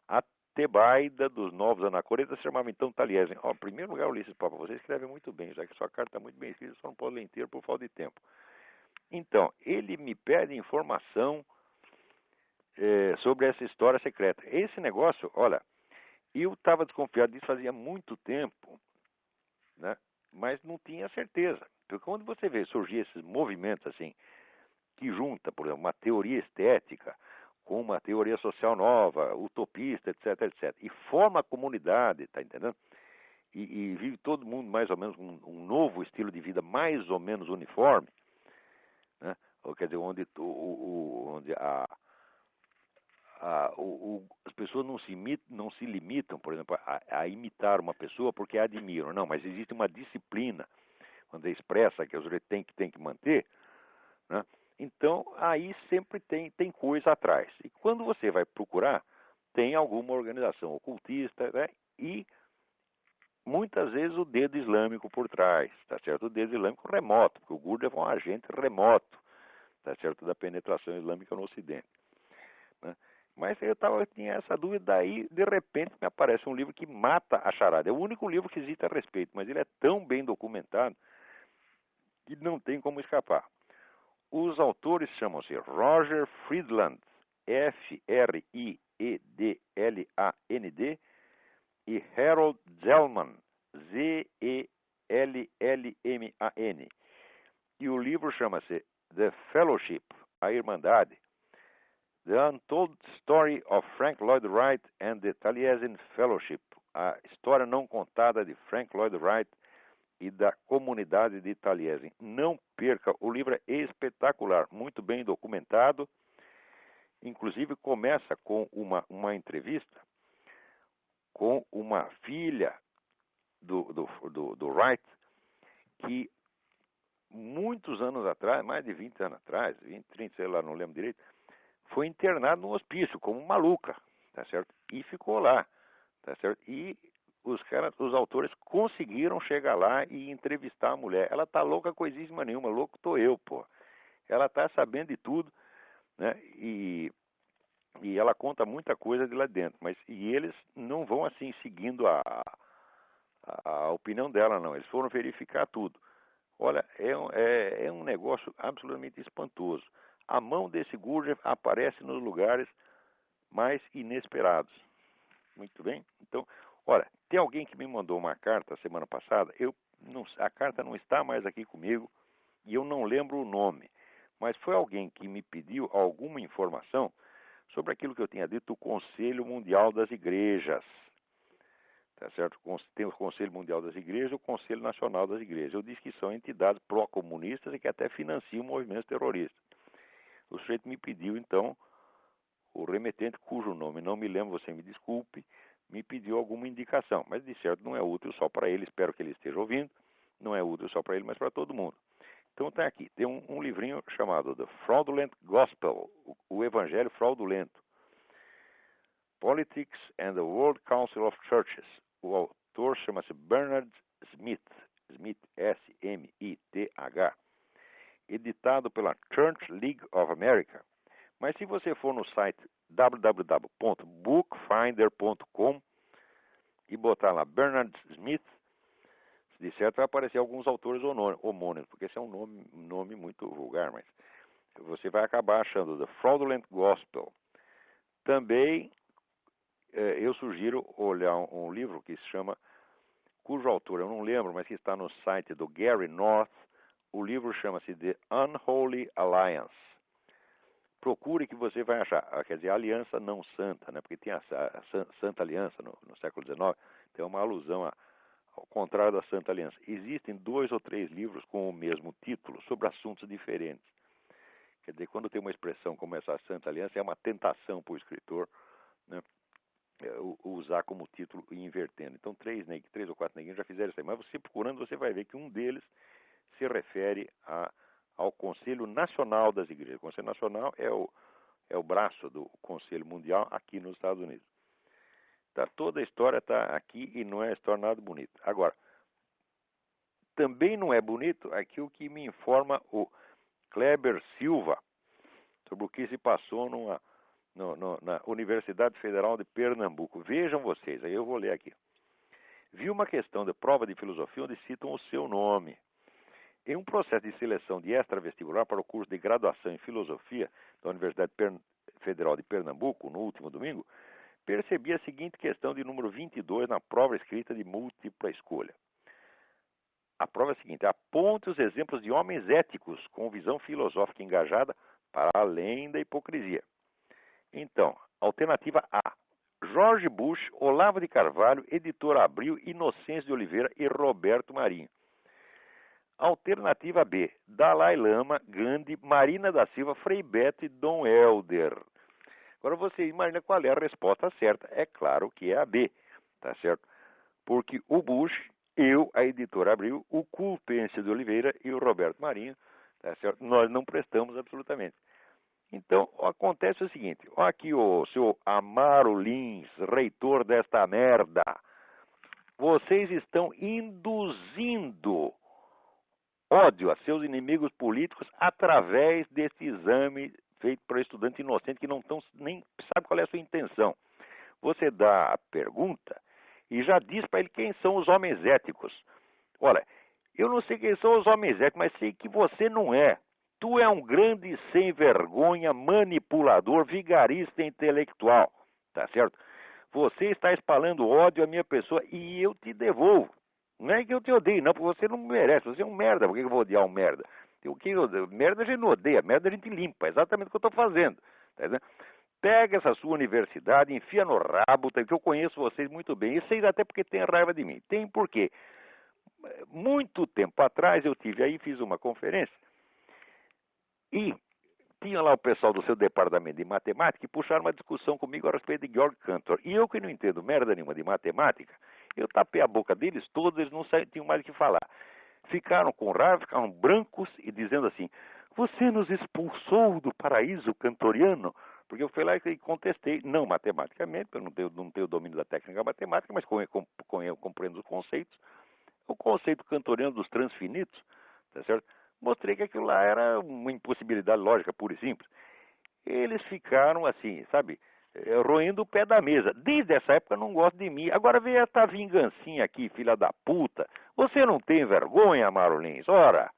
S2: A Tebaida dos novos anacoretas se chamava então Taliesin. Em primeiro lugar, Ulisses Papa, você escreve muito bem, já que sua carta está muito bem escrita, só não pode ler inteiro por falta de tempo. Então, ele me pede informação sobre essa história secreta. Esse negócio, olha, eu estava desconfiado disso fazia muito tempo, né? Mas não tinha certeza. Porque quando você vê surgir esses movimentos assim, que junta, por exemplo, uma teoria estética com uma teoria social nova, utopista, etc., etc., e forma a comunidade, tá entendendo? e vive todo mundo mais ou menos um novo estilo de vida mais ou menos uniforme, né? Ou, quer dizer, onde as pessoas não se limitam, por exemplo, a imitar uma pessoa porque a admiram. Não, mas existe uma disciplina, quando é expressa que a gente tem que manter, né? Então, aí sempre tem coisa atrás. E quando você vai procurar, tem alguma organização ocultista, né? E muitas vezes o dedo islâmico por trás, tá certo? O dedo islâmico remoto, porque o Gurdjieff é um agente remoto, tá certo? Da penetração islâmica no Ocidente, né? Mas eu tinha essa dúvida, daí de repente me aparece um livro que mata a charada. É o único livro que existe a respeito, mas ele é tão bem documentado que não tem como escapar. Os autores chamam-se Roger Friedland, Friedland, e Harold Zellman, Zellman. E o livro chama-se The Fellowship, a Irmandade, The Untold Story of Frank Lloyd Wright and the Taliesin Fellowship, a história não contada de Frank Lloyd Wright e da comunidade de Taliesin. Não perca, o livro é espetacular, muito bem documentado, inclusive começa com uma entrevista com uma filha do Wright, que muitos anos atrás, mais de 20 anos atrás, 20, 30, sei lá, não lembro direito, foi internado no hospício como maluca, tá certo? E ficou lá, tá certo? E os autores conseguiram chegar lá e entrevistar a mulher. Ela tá louca coisíssima nenhuma, louco tô eu, pô. Ela tá sabendo de tudo, né? E ela conta muita coisa de lá dentro, mas eles não vão assim seguindo a opinião dela, não. Eles foram verificar tudo. Olha, é um negócio absolutamente espantoso. A mão desse Gurdjieff aparece nos lugares mais inesperados. Muito bem? Então, olha, tem alguém que me mandou uma carta semana passada, a carta não está mais aqui comigo e eu não lembro o nome, mas foi alguém que me pediu alguma informação sobre aquilo que eu tinha dito, o Conselho Mundial das Igrejas. Tá certo? Tem o Conselho Mundial das Igrejas e o Conselho Nacional das Igrejas. Eu disse que são entidades pró-comunistas e que até financiam movimentos terroristas. O sujeito me pediu, então, o remetente, cujo nome não me lembro, você me desculpe, me pediu alguma indicação. Mas, de certo, não é útil só para ele, espero que ele esteja ouvindo, não é útil só para ele, mas para todo mundo. Então está aqui, tem um livrinho chamado The Fraudulent Gospel, o Evangelho Fraudulento, Politics and the World Council of Churches. O autor chama-se Bernard Smith, S-M-I-T-H, editado pela Church League of America. Mas se você for no site www.bookfinder.com e botar lá Bernard Smith, de certo vai aparecer alguns autores homônimos, porque esse é um nome muito vulgar, mas você vai acabar achando The Fraudulent Gospel. Também eu sugiro olhar um livro que se chama, cujo autor eu não lembro, mas que está no site do Gary North. O livro chama-se The Unholy Alliance. Procure que você vai achar, quer dizer, a aliança não santa, né? Porque tem a Santa Aliança no século XIX, tem uma alusão ao contrário da Santa Aliança. Existem 2 ou 3 livros com o mesmo título sobre assuntos diferentes. Quer dizer, quando tem uma expressão como essa Santa Aliança, é uma tentação para o escritor, né, usar como título e invertendo. Então, 3 ou 4 neguinhos já fizeram isso aí. Mas você procurando, você vai ver que um deles se refere ao Conselho Nacional das Igrejas. O Conselho Nacional é o braço do Conselho Mundial aqui nos Estados Unidos. Toda a história está aqui e não é história nada bonita. Agora, também não é bonito aquilo que me informa o Kleber Silva sobre o que se passou na Universidade Federal de Pernambuco. Vejam vocês, aí eu vou ler aqui. Vi uma questão de prova de filosofia onde citam o seu nome. Em um processo de seleção de extravestibular para o curso de graduação em filosofia da Universidade Federal de Pernambuco, no último domingo, percebi a seguinte questão de número 22 na prova escrita de múltipla escolha. A prova é a seguinte: aponte os exemplos de homens éticos com visão filosófica engajada para além da hipocrisia. Então, alternativa A, Jorge Bush, Olavo de Carvalho, Editora Abril, Inocêncio de Oliveira e Roberto Marinho. Alternativa B, Dalai Lama, Gandhi, Marina da Silva, Frei Beto e Dom Helder. Agora você imagina qual é a resposta certa. É claro que é a B, tá certo? Porque o Bush, eu, a Editora Abril, o Culpêncio de Oliveira e o Roberto Marinho, tá certo? Nós não prestamos absolutamente. Então, acontece o seguinte, ó aqui o seu Amaro Lins, reitor desta merda. Vocês estão induzindo ódio a seus inimigos políticos através desse exame feito para estudante inocente que não nem sabe qual é a sua intenção. Você dá a pergunta e já diz para ele quem são os homens éticos. Olha, eu não sei quem são os homens éticos, mas sei que você não é. Tu é um grande sem vergonha, manipulador, vigarista intelectual, tá certo? Você está espalhando ódio à minha pessoa e eu te devolvo. Não é que eu te odeio, não, porque você não merece. Você é um merda. Por que eu vou odiar um merda? Merda a gente não odeia, merda a gente limpa. É exatamente o que eu estou fazendo. Tá entendendo? Pega essa sua universidade, enfia no rabo, que eu conheço vocês muito bem. E vocês até porque têm raiva de mim. Tem por quê? Muito tempo atrás eu tive aí, fiz uma conferência e tinha lá o pessoal do seu departamento de matemática e puxaram uma discussão comigo a respeito de Georg Cantor. E eu que não entendo merda nenhuma de matemática, eu tapei a boca deles todos, eles não tinham mais o que falar. Ficaram com raiva, ficaram brancos e dizendo assim, você nos expulsou do paraíso cantoriano? Porque eu fui lá e contestei, não matematicamente, eu não tenho domínio da técnica matemática, mas compreendo os conceitos. O conceito cantoriano dos transfinitos, tá certo? Mostrei que aquilo lá era uma impossibilidade lógica pura e simples. Eles ficaram assim, sabe, roendo o pé da mesa. Desde essa época não gostam de mim. Agora vem essa vingancinha aqui, filha da puta. Você não tem vergonha, Amaro Lins? Ora,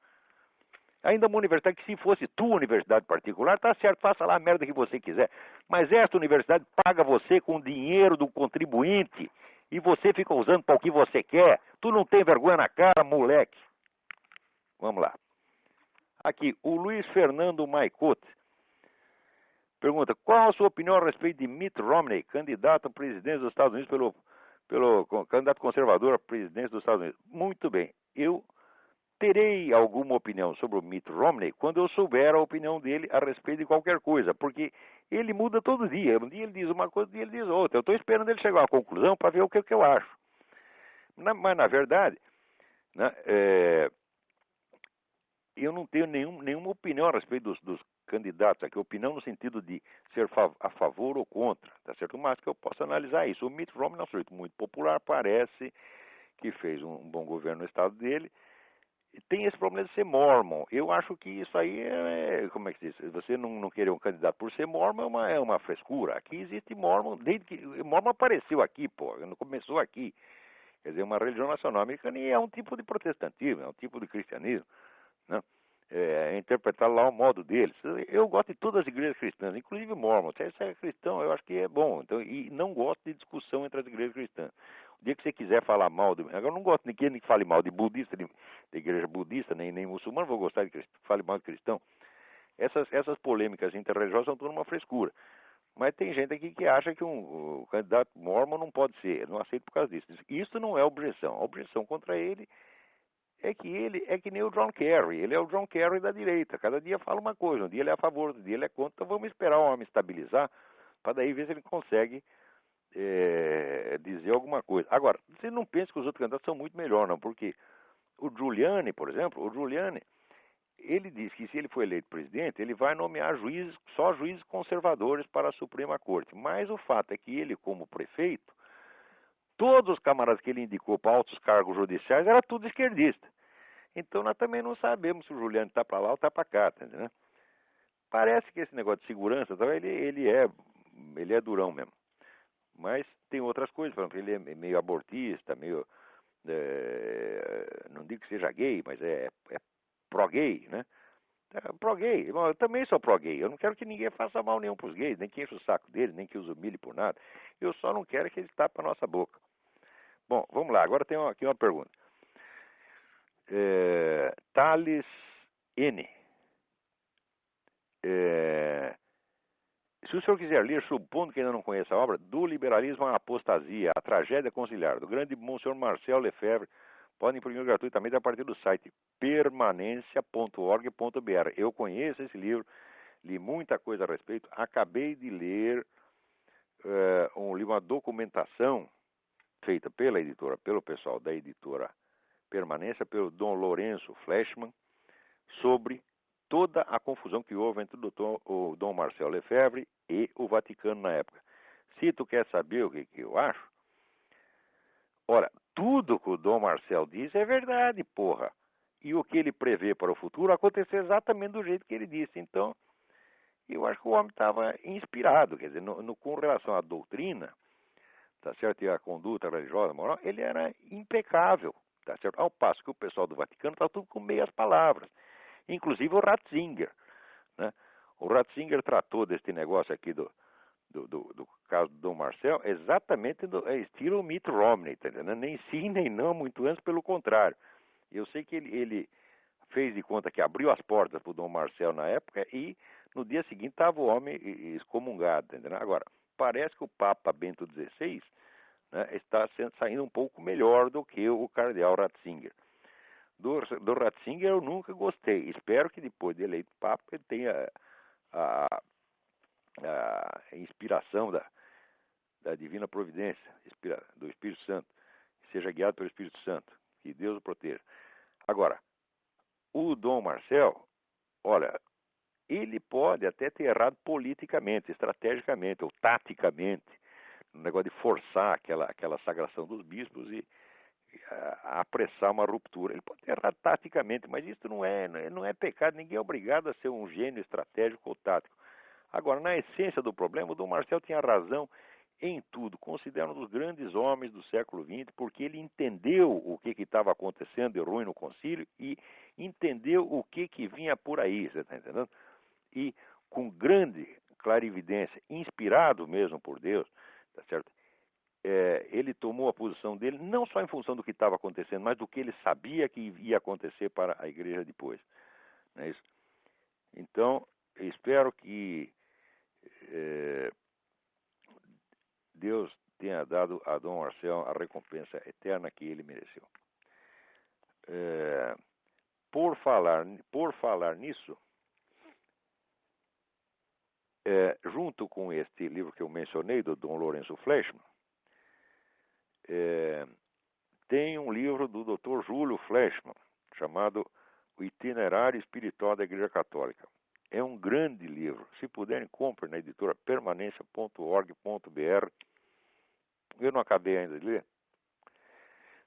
S2: ainda uma universidade que se fosse tua universidade particular, tá certo, faça lá a merda que você quiser. Mas esta universidade paga você com dinheiro do contribuinte e você fica usando para o que você quer. Tu não tem vergonha na cara, moleque. Vamos lá. Aqui, o Luiz Fernando Maicote pergunta, qual a sua opinião a respeito de Mitt Romney, candidato a presidente dos Estados Unidos pelo candidato conservador à presidência dos Estados Unidos? Muito bem, eu terei alguma opinião sobre o Mitt Romney quando eu souber a opinião dele a respeito de qualquer coisa, porque ele muda todo dia. Um dia ele diz uma coisa, outro dia ele diz outra. Eu estou esperando ele chegar à conclusão para ver o que eu acho. Mas, na verdade, né, eu não tenho nenhuma opinião a respeito dos candidatos aqui, opinião no sentido de ser a favor ou contra, tá certo? Mas que eu posso analisar isso. O Mitt Romney é um sujeito muito popular, parece que fez um bom governo no estado dele, e tem esse problema de ser mormon. Eu acho que isso aí como é que se diz? Você não querer um candidato por ser mormon é uma frescura. Aqui existe mormon, desde que mormon apareceu aqui, pô, não começou aqui. Quer dizer, uma religião nacional americana e é um tipo de protestantismo, é um tipo de cristianismo, né? Interpretar lá o modo deles. Eu gosto de todas as igrejas cristãs, inclusive Mormon. Se você é cristão, eu acho que é bom. Então, e não gosto de discussão entre as igrejas cristãs. O dia que você quiser falar mal agora eu não gosto de ninguém que fale mal de budista, de igreja budista, nem muçulmano, vou gostar de que fale mal de cristão. Essas polêmicas interreligiosas são tudo uma frescura. Mas tem gente aqui que acha que o candidato mormon não pode ser. Eu não aceito por causa disso. Isso não é objeção. A objeção contra ele é que ele é que nem o John Kerry. Ele é o John Kerry da direita. Cada dia fala uma coisa. Um dia ele é a favor, outro dia ele é contra. Então vamos esperar o homem estabilizar para daí ver se ele consegue dizer alguma coisa. Agora, você não pensa que os outros candidatos são muito melhor, não. Porque o Giuliani, por exemplo, ele diz que se ele for eleito presidente, ele vai nomear só juízes conservadores para a Suprema Corte. Mas o fato é que ele, como prefeito, todos os camaradas que ele indicou para altos cargos judiciais era tudo esquerdista. Então nós também não sabemos se o Giuliani está para lá ou está para cá, tá entendendo? Parece que esse negócio de segurança, ele é durão mesmo. Mas tem outras coisas, por exemplo, ele é meio abortista, meio... não digo que seja gay, mas é pró-gay, né? Pró-gay, eu também sou pró-gay. Eu não quero que ninguém faça mal nenhum para os gays, nem que enche o saco deles, nem que os humilhe por nada. Eu só não quero que eles tapem a nossa boca. Bom, vamos lá, agora tem aqui uma pergunta. Thales N. Se o senhor quiser ler, supondo que ainda não conheça a obra, Do Liberalismo à Apostasia, A Tragédia Conciliar, do grande Monsenhor Marcel Lefebvre, pode imprimir gratuitamente a partir do site permanencia.org.br. Eu conheço esse livro, li muita coisa a respeito, acabei de ler uma documentação feita pela editora, pelo pessoal da editora Permanência, pelo Dom Lourenço Fleshman, sobre toda a confusão que houve entre o Dom Marcel Lefebvre e o Vaticano na época. Se tu quer saber o que eu acho, ora, tudo que o Dom Marcel diz é verdade, porra. E o que ele prevê para o futuro aconteceu exatamente do jeito que ele disse. Então, eu acho que o homem estava inspirado, quer dizer, com relação à doutrina, tá certo? E a conduta religiosa, moral, ele era impecável, tá certo? Ao passo que o pessoal do Vaticano está tudo com meias palavras, inclusive o Ratzinger, né? O Ratzinger tratou deste negócio aqui do caso do Dom Marcel exatamente do estilo Mitt Romney, tá entendendo? Nem sim, nem não, muito antes, pelo contrário. Eu sei que ele fez de conta que abriu as portas para o Dom Marcel na época e no dia seguinte estava o homem excomungado, tá entendendo? Agora, parece que o Papa Bento XVI, né, está saindo um pouco melhor do que o cardeal Ratzinger. Do Ratzinger eu nunca gostei. Espero que depois de eleito Papa ele tenha a inspiração da divina providência, do Espírito Santo, seja guiado pelo Espírito Santo, que Deus o proteja. Agora, o Dom Marcel, olha, ele pode até ter errado politicamente, estrategicamente ou taticamente, no negócio de forçar aquela sagração dos bispos e apressar uma ruptura. Ele pode ter errado taticamente, mas isso não é pecado, ninguém é obrigado a ser um gênio estratégico ou tático. Agora, na essência do problema, o Dom Marcel tinha razão em tudo, considera um dos grandes homens do século XX, porque ele entendeu o que estava acontecendo de ruim no concílio e entendeu o que vinha por aí, você está entendendo? E com grande clarividência, inspirado mesmo por Deus, tá certo? Ele tomou a posição dele não só em função do que estava acontecendo, mas do que ele sabia que ia acontecer para a igreja depois. Não é isso? Então, eu espero que Deus tenha dado a Dom Marcel a recompensa eterna que ele mereceu. Por falar nisso, junto com este livro que eu mencionei, do Dom Lourenço Fleshman, tem um livro do Dr. Júlio Fleshman, chamado O Itinerário Espiritual da Igreja Católica. É um grande livro. Se puderem, comprem na editora permanencia.org.br. Eu não acabei ainda de ler,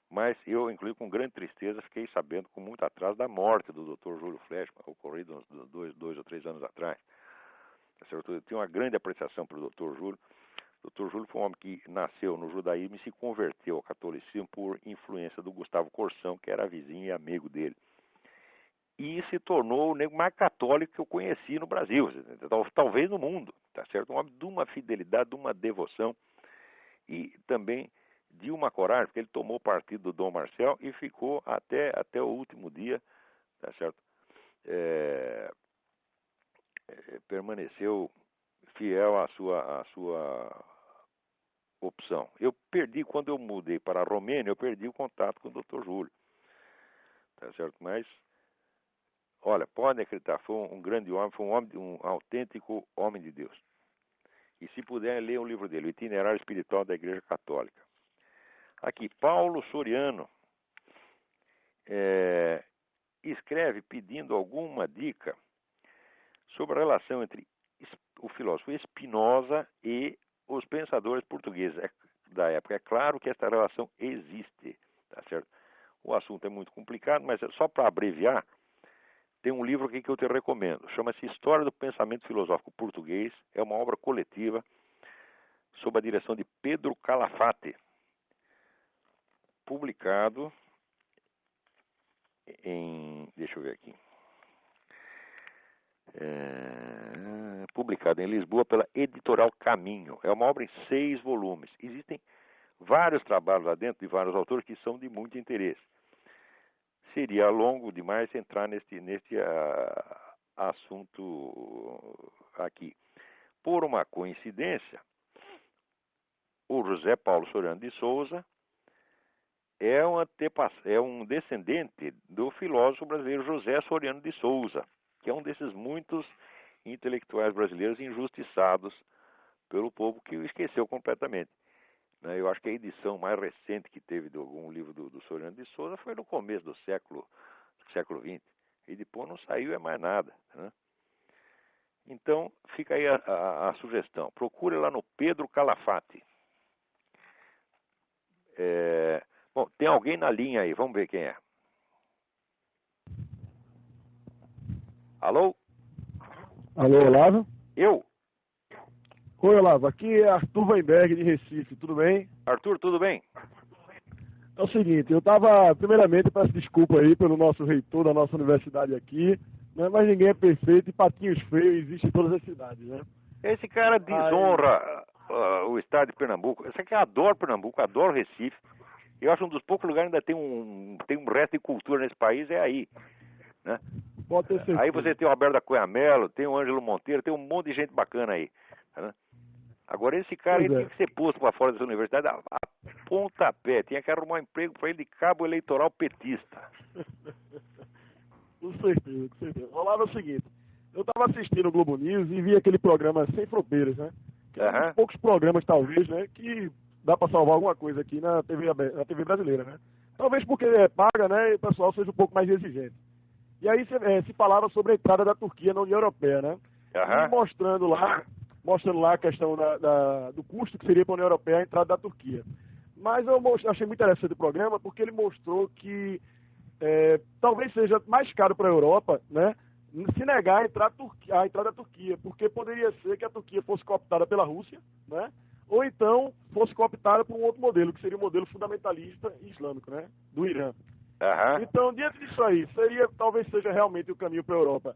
S2: mas eu, inclusive, com grande tristeza, fiquei sabendo com muito atraso da morte do Dr. Júlio Fleshman, ocorrido uns 2 ou 3 anos atrás. Eu tinha uma grande apreciação para o Dr. Júlio. O Dr. Júlio foi um homem que nasceu no judaísmo e se converteu ao catolicismo por influência do Gustavo Corsão, que era vizinho e amigo dele. E se tornou o nego mais católico que eu conheci no Brasil, talvez no mundo, tá certo? Um homem de uma fidelidade, de uma devoção e também de uma coragem, porque ele tomou partido do Dom Marcel e ficou até o último dia, tá certo? Permaneceu fiel à sua opção. Eu perdi, quando eu mudei para a Romênia, eu perdi o contato com o Dr. Júlio, tá certo? Mas, olha, podem acreditar, foi um grande homem, foi um autêntico homem de Deus. E se puder, ler o livro dele, O Itinerário Espiritual da Igreja Católica. Aqui, Paulo Soriano escreve pedindo alguma dica sobre a relação entre o filósofo Spinoza e os pensadores portugueses da época. É claro que esta relação existe, tá certo? O assunto é muito complicado, mas só para abreviar, tem um livro aqui que eu te recomendo. Chama-se História do Pensamento Filosófico Português. É uma obra coletiva sob a direção de Pedro Calafate, publicado deixa eu ver aqui, publicado em Lisboa pela Editorial Caminho. É uma obra em 6 volumes. Existem vários trabalhos lá dentro de vários autores que são de muito interesse. Seria longo demais entrar neste assunto aqui. por uma coincidência, o José Paulo Soriano de Souza é um descendente do filósofo brasileiro José Soriano de Souza, que é um desses muitos intelectuais brasileiros injustiçados pelo povo que o esqueceu completamente. Eu acho que a edição mais recente que teve de algum livro do Soriano de Souza foi no começo do século XX. E depois não saiu mais nada. Né? Então, fica aí a sugestão. Procure lá no Pedro Calafate. Bom, tem alguém na linha aí, vamos ver quem é. Alô?
S3: Alô, Olavo?
S2: Eu?
S3: Oi, Olavo, aqui é Arthur Weinberg de Recife, tudo bem?
S2: Arthur, tudo bem?
S3: É o seguinte, primeiramente, peço desculpa aí pelo nosso reitor da nossa universidade aqui, né, mas ninguém é perfeito e patinhos feios existem em todas as cidades, né?
S2: Esse cara desonra o estado de Pernambuco. Esse aqui adora Pernambuco, adora Recife. Eu acho um dos poucos lugares que ainda tem um resto de cultura nesse país, é aí. Né?
S3: Pode ter certeza.
S2: Aí você tem o Alberto da Cunha Mello, tem o Ângelo Monteiro, tem um monte de gente bacana aí. Né? Agora esse cara ele tinha que ser posto para fora dessa universidade a pontapé, tinha que arrumar um emprego para ele de cabo eleitoral petista.
S3: Com certeza, com certeza. Olavo, é o seguinte, eu estava assistindo o Globo News e vi aquele programa Sem Fronteiras, né? Que é um dos poucos programas, talvez, né, que dá para salvar alguma coisa aqui na TV brasileira, né? Talvez porque é paga, né, e o pessoal seja um pouco mais exigente. E aí se falava sobre a entrada da Turquia na União Europeia, né? E mostrando lá a questão do custo que seria para a União Europeia a entrada da Turquia. Mas eu achei muito interessante o programa porque ele mostrou que talvez seja mais caro para a Europa, né, se negar a entrada da Turquia, porque poderia ser que a Turquia fosse cooptada pela Rússia, né, ou então fosse cooptada por um outro modelo, que seria o modelo fundamentalista islâmico, né, do Irã. Então, diante disso aí, talvez seja realmente o caminho para a Europa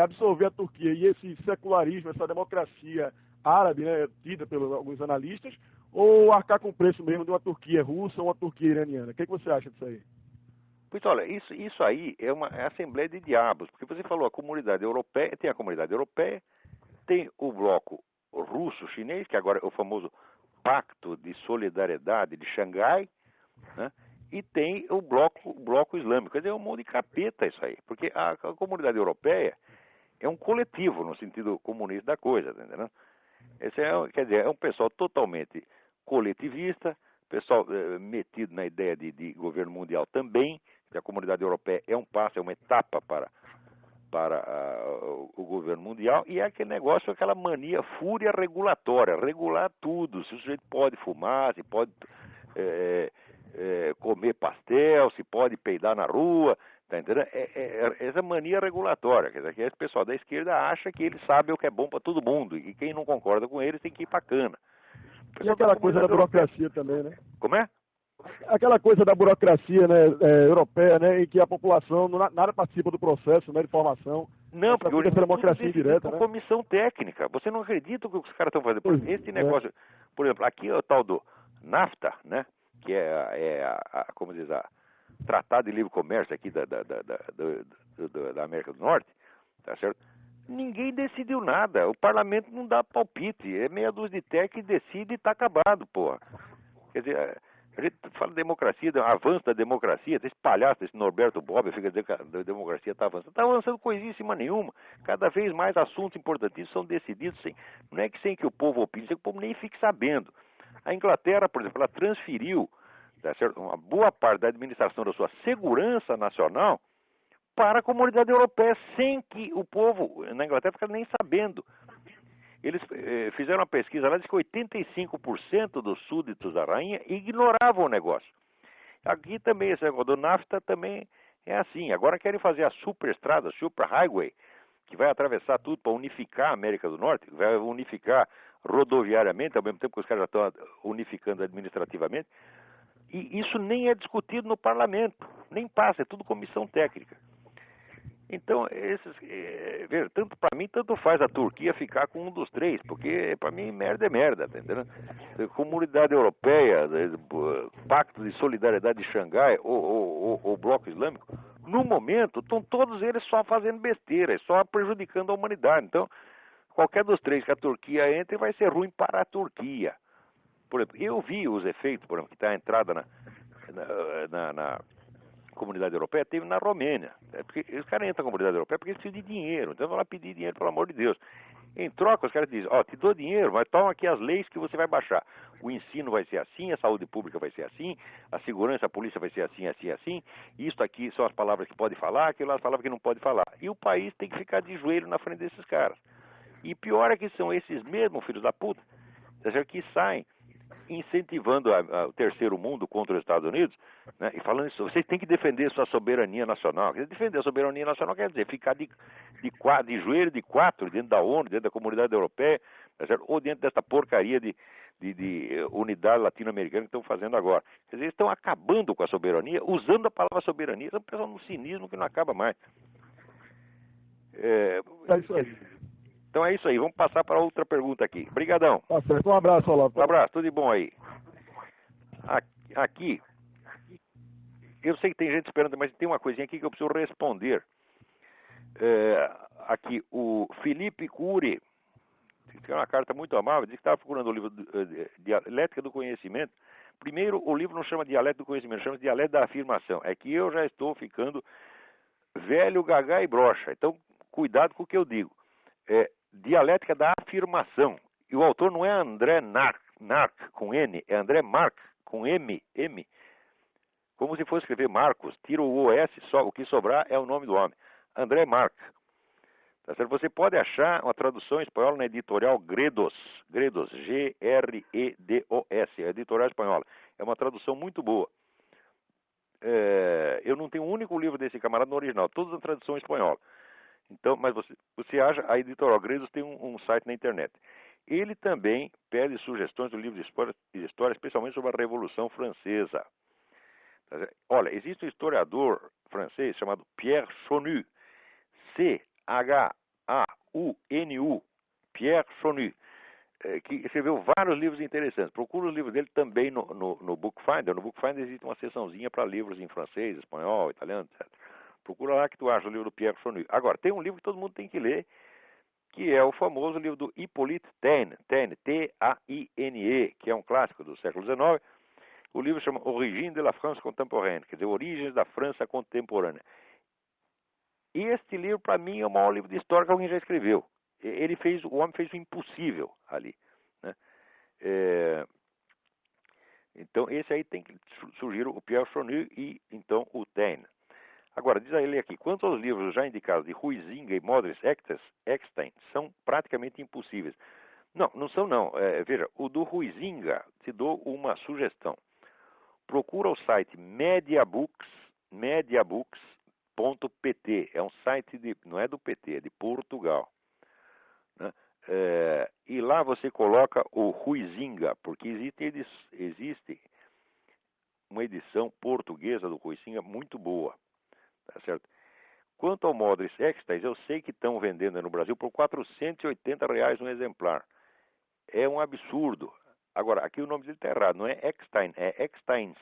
S3: absorver a Turquia e esse secularismo, essa democracia árabe, né, tida pelos alguns analistas, ou arcar com o preço mesmo de uma Turquia russa ou uma Turquia iraniana. O que você acha disso aí?
S2: Pois olha, isso aí é uma assembleia de diabos, porque você falou a comunidade europeia, tem a comunidade europeia, tem o bloco russo-chinês, que agora é o famoso Pacto de Solidariedade de Xangai, né? E tem o bloco islâmico. Quer dizer, é um monte de capeta isso aí, porque a comunidade europeia é um coletivo no sentido comunista da coisa, tá entendendo? Quer dizer, é um pessoal totalmente coletivista, pessoal metido na ideia de governo mundial também, que a comunidade europeia é um passo, é uma etapa para o governo mundial, e é aquele negócio, aquela mania, fúria regulatória, regular tudo, se o sujeito pode fumar, se pode comer pastel, se pode peidar na rua, tá entendendo? Essa mania regulatória, quer dizer, que esse pessoal da esquerda acha que eles sabem o que é bom para todo mundo, e quem não concorda com eles tem que ir para cana.
S3: E aquela coisa da burocracia também, né?
S2: Como é?
S3: Aquela coisa da burocracia, né, europeia, né, em que a população nada participa do processo, né, de formação.
S2: Não, porque hoje
S3: é democracia indireta, né?
S2: Comissão técnica. Você não acredita o que os caras estão fazendo. Esse negócio, por exemplo, aqui é o tal do NAFTA, né, que como diz, a Tratado de Livre Comércio aqui da América do Norte, tá certo? Ninguém decidiu nada. O parlamento não dá palpite. É meia dúzia de tech que decide e tá acabado, porra. Quer dizer, a gente fala de democracia, avanço da democracia, esse palhaço, esse Norberto Bobbio fica dizendo que a democracia está avançando. Está avançando coisíssima nenhuma. Cada vez mais assuntos importantíssimos são decididos não é que sem que o povo opine, sem que o povo nem fique sabendo. A Inglaterra, por exemplo, ela transferiu, tá certo, uma boa parte da administração da sua segurança nacional para a comunidade europeia, sem que o povo na Inglaterra fique nem sabendo. Eles fizeram uma pesquisa lá, diz que 85% dos súditos da rainha ignoravam o negócio. Aqui também, esse negócio do NAFTA também é assim. Agora querem fazer a superestrada, super highway, que vai atravessar tudo para unificar a América do Norte, vai unificar rodoviariamente, ao mesmo tempo que os caras já estão unificando administrativamente. E isso nem é discutido no parlamento, nem passa, é tudo comissão técnica. Então, veja, tanto para mim, tanto faz a Turquia ficar com um dos três, porque para mim merda é merda, tá entendendo? Comunidade Europeia, Pacto de Solidariedade de Xangai, ou Bloco Islâmico, no momento, estão todos eles só fazendo besteira, só prejudicando a humanidade. Então, qualquer dos três que a Turquia entre vai ser ruim para a Turquia. Por exemplo, eu vi os efeitos, por exemplo, que está a entrada na comunidade europeia, teve na Romênia. Porque os caras entram na comunidade europeia porque eles precisam de dinheiro. Então vão lá pedir dinheiro, pelo amor de Deus. Em troca, os caras dizem, te dou dinheiro, mas toma aqui as leis que você vai baixar. O ensino vai ser assim, a saúde pública vai ser assim, a segurança, a polícia vai ser assim, assim, assim. Isso aqui são as palavras que pode falar, aquilo as palavras que não pode falar. E o país tem que ficar de joelho na frente desses caras. E pior é que são esses mesmos filhos da puta, que saem incentivando o terceiro mundo contra os Estados Unidos, né, e falando isso, vocês têm que defender sua soberania nacional. Defender a soberania nacional quer dizer ficar de joelho de quatro dentro da ONU, dentro da comunidade europeia, ou dentro dessa porcaria de unidade latino-americana que estão fazendo agora. Quer dizer, eles estão acabando com a soberania, usando a palavra soberania, estão pensando num cinismo que não acaba mais.
S3: É isso aí.
S2: Então é isso aí, vamos passar para outra pergunta aqui. Obrigadão.
S3: Tá certo, um abraço, Olavo.
S2: Um abraço, tudo de bom aí. Aqui, eu sei que tem gente esperando, mas tem uma coisinha aqui que eu preciso responder. Aqui, o Felipe Cury, que é uma carta muito amável, disse que estava procurando o livro Dialética do Conhecimento. Primeiro, o livro não chama Dialética do Conhecimento, chama Dialética da Afirmação. É que eu já estou ficando velho, gagá e broxa. Então, cuidado com o que eu digo. Dialética da Afirmação. E o autor não é André Nark com N, é André Mark com M. Como se fosse escrever Marcos, tira o OS, só o que sobrar é o nome do homem. André Mark. Tá certo? Você pode achar uma tradução em espanhol na editorial Gredos, G-R-E-D-O-S, a editorial espanhola. É uma tradução muito boa. Eu não tenho um único livro desse camarada no original, todas as traduções espanhola. Então, mas você acha, a editorial Gredos tem um site na internet. Ele também pede sugestões do livro de história, especialmente sobre a Revolução Francesa. Olha, existe um historiador francês chamado Pierre Chonu, C-H-A-U-N-U, Pierre Chonu, que escreveu vários livros interessantes. Procura os livros dele também no Bookfinder. No Bookfinder existe uma seçãozinha para livros em francês, espanhol, italiano, etc. Procura lá que tu acha o livro do Pierre Chonu. Agora, tem um livro que todo mundo tem que ler, que é o famoso livro do Hippolyte Taine, T-A-I-N-E, que é um clássico do século XIX. O livro chama Origine de la France Contemporaine, quer dizer, Origens da França Contemporânea. E este livro, para mim, é o maior livro de história que alguém já escreveu. O homem fez o impossível ali, né? Então, esse aí tem que surgir o Pierre Chonu e, então, o Taine. Agora, diz a ele aqui, quanto aos livros já indicados de Huizinga e Modris Eckstein, são praticamente impossíveis. Não são não. Veja, o do Huizinga, te dou uma sugestão. Procura o site mediabooks.pt. É um site, não é do PT, é de Portugal. Né? E lá você coloca o Huizinga, porque existe uma edição portuguesa do Huizinga muito boa. Tá certo? Quanto ao Modris Eckstein, eu sei que estão vendendo no Brasil por R$480 um exemplar. É um absurdo. Agora, aqui o nome dele está errado, não é Eckstein, é Ecksteins.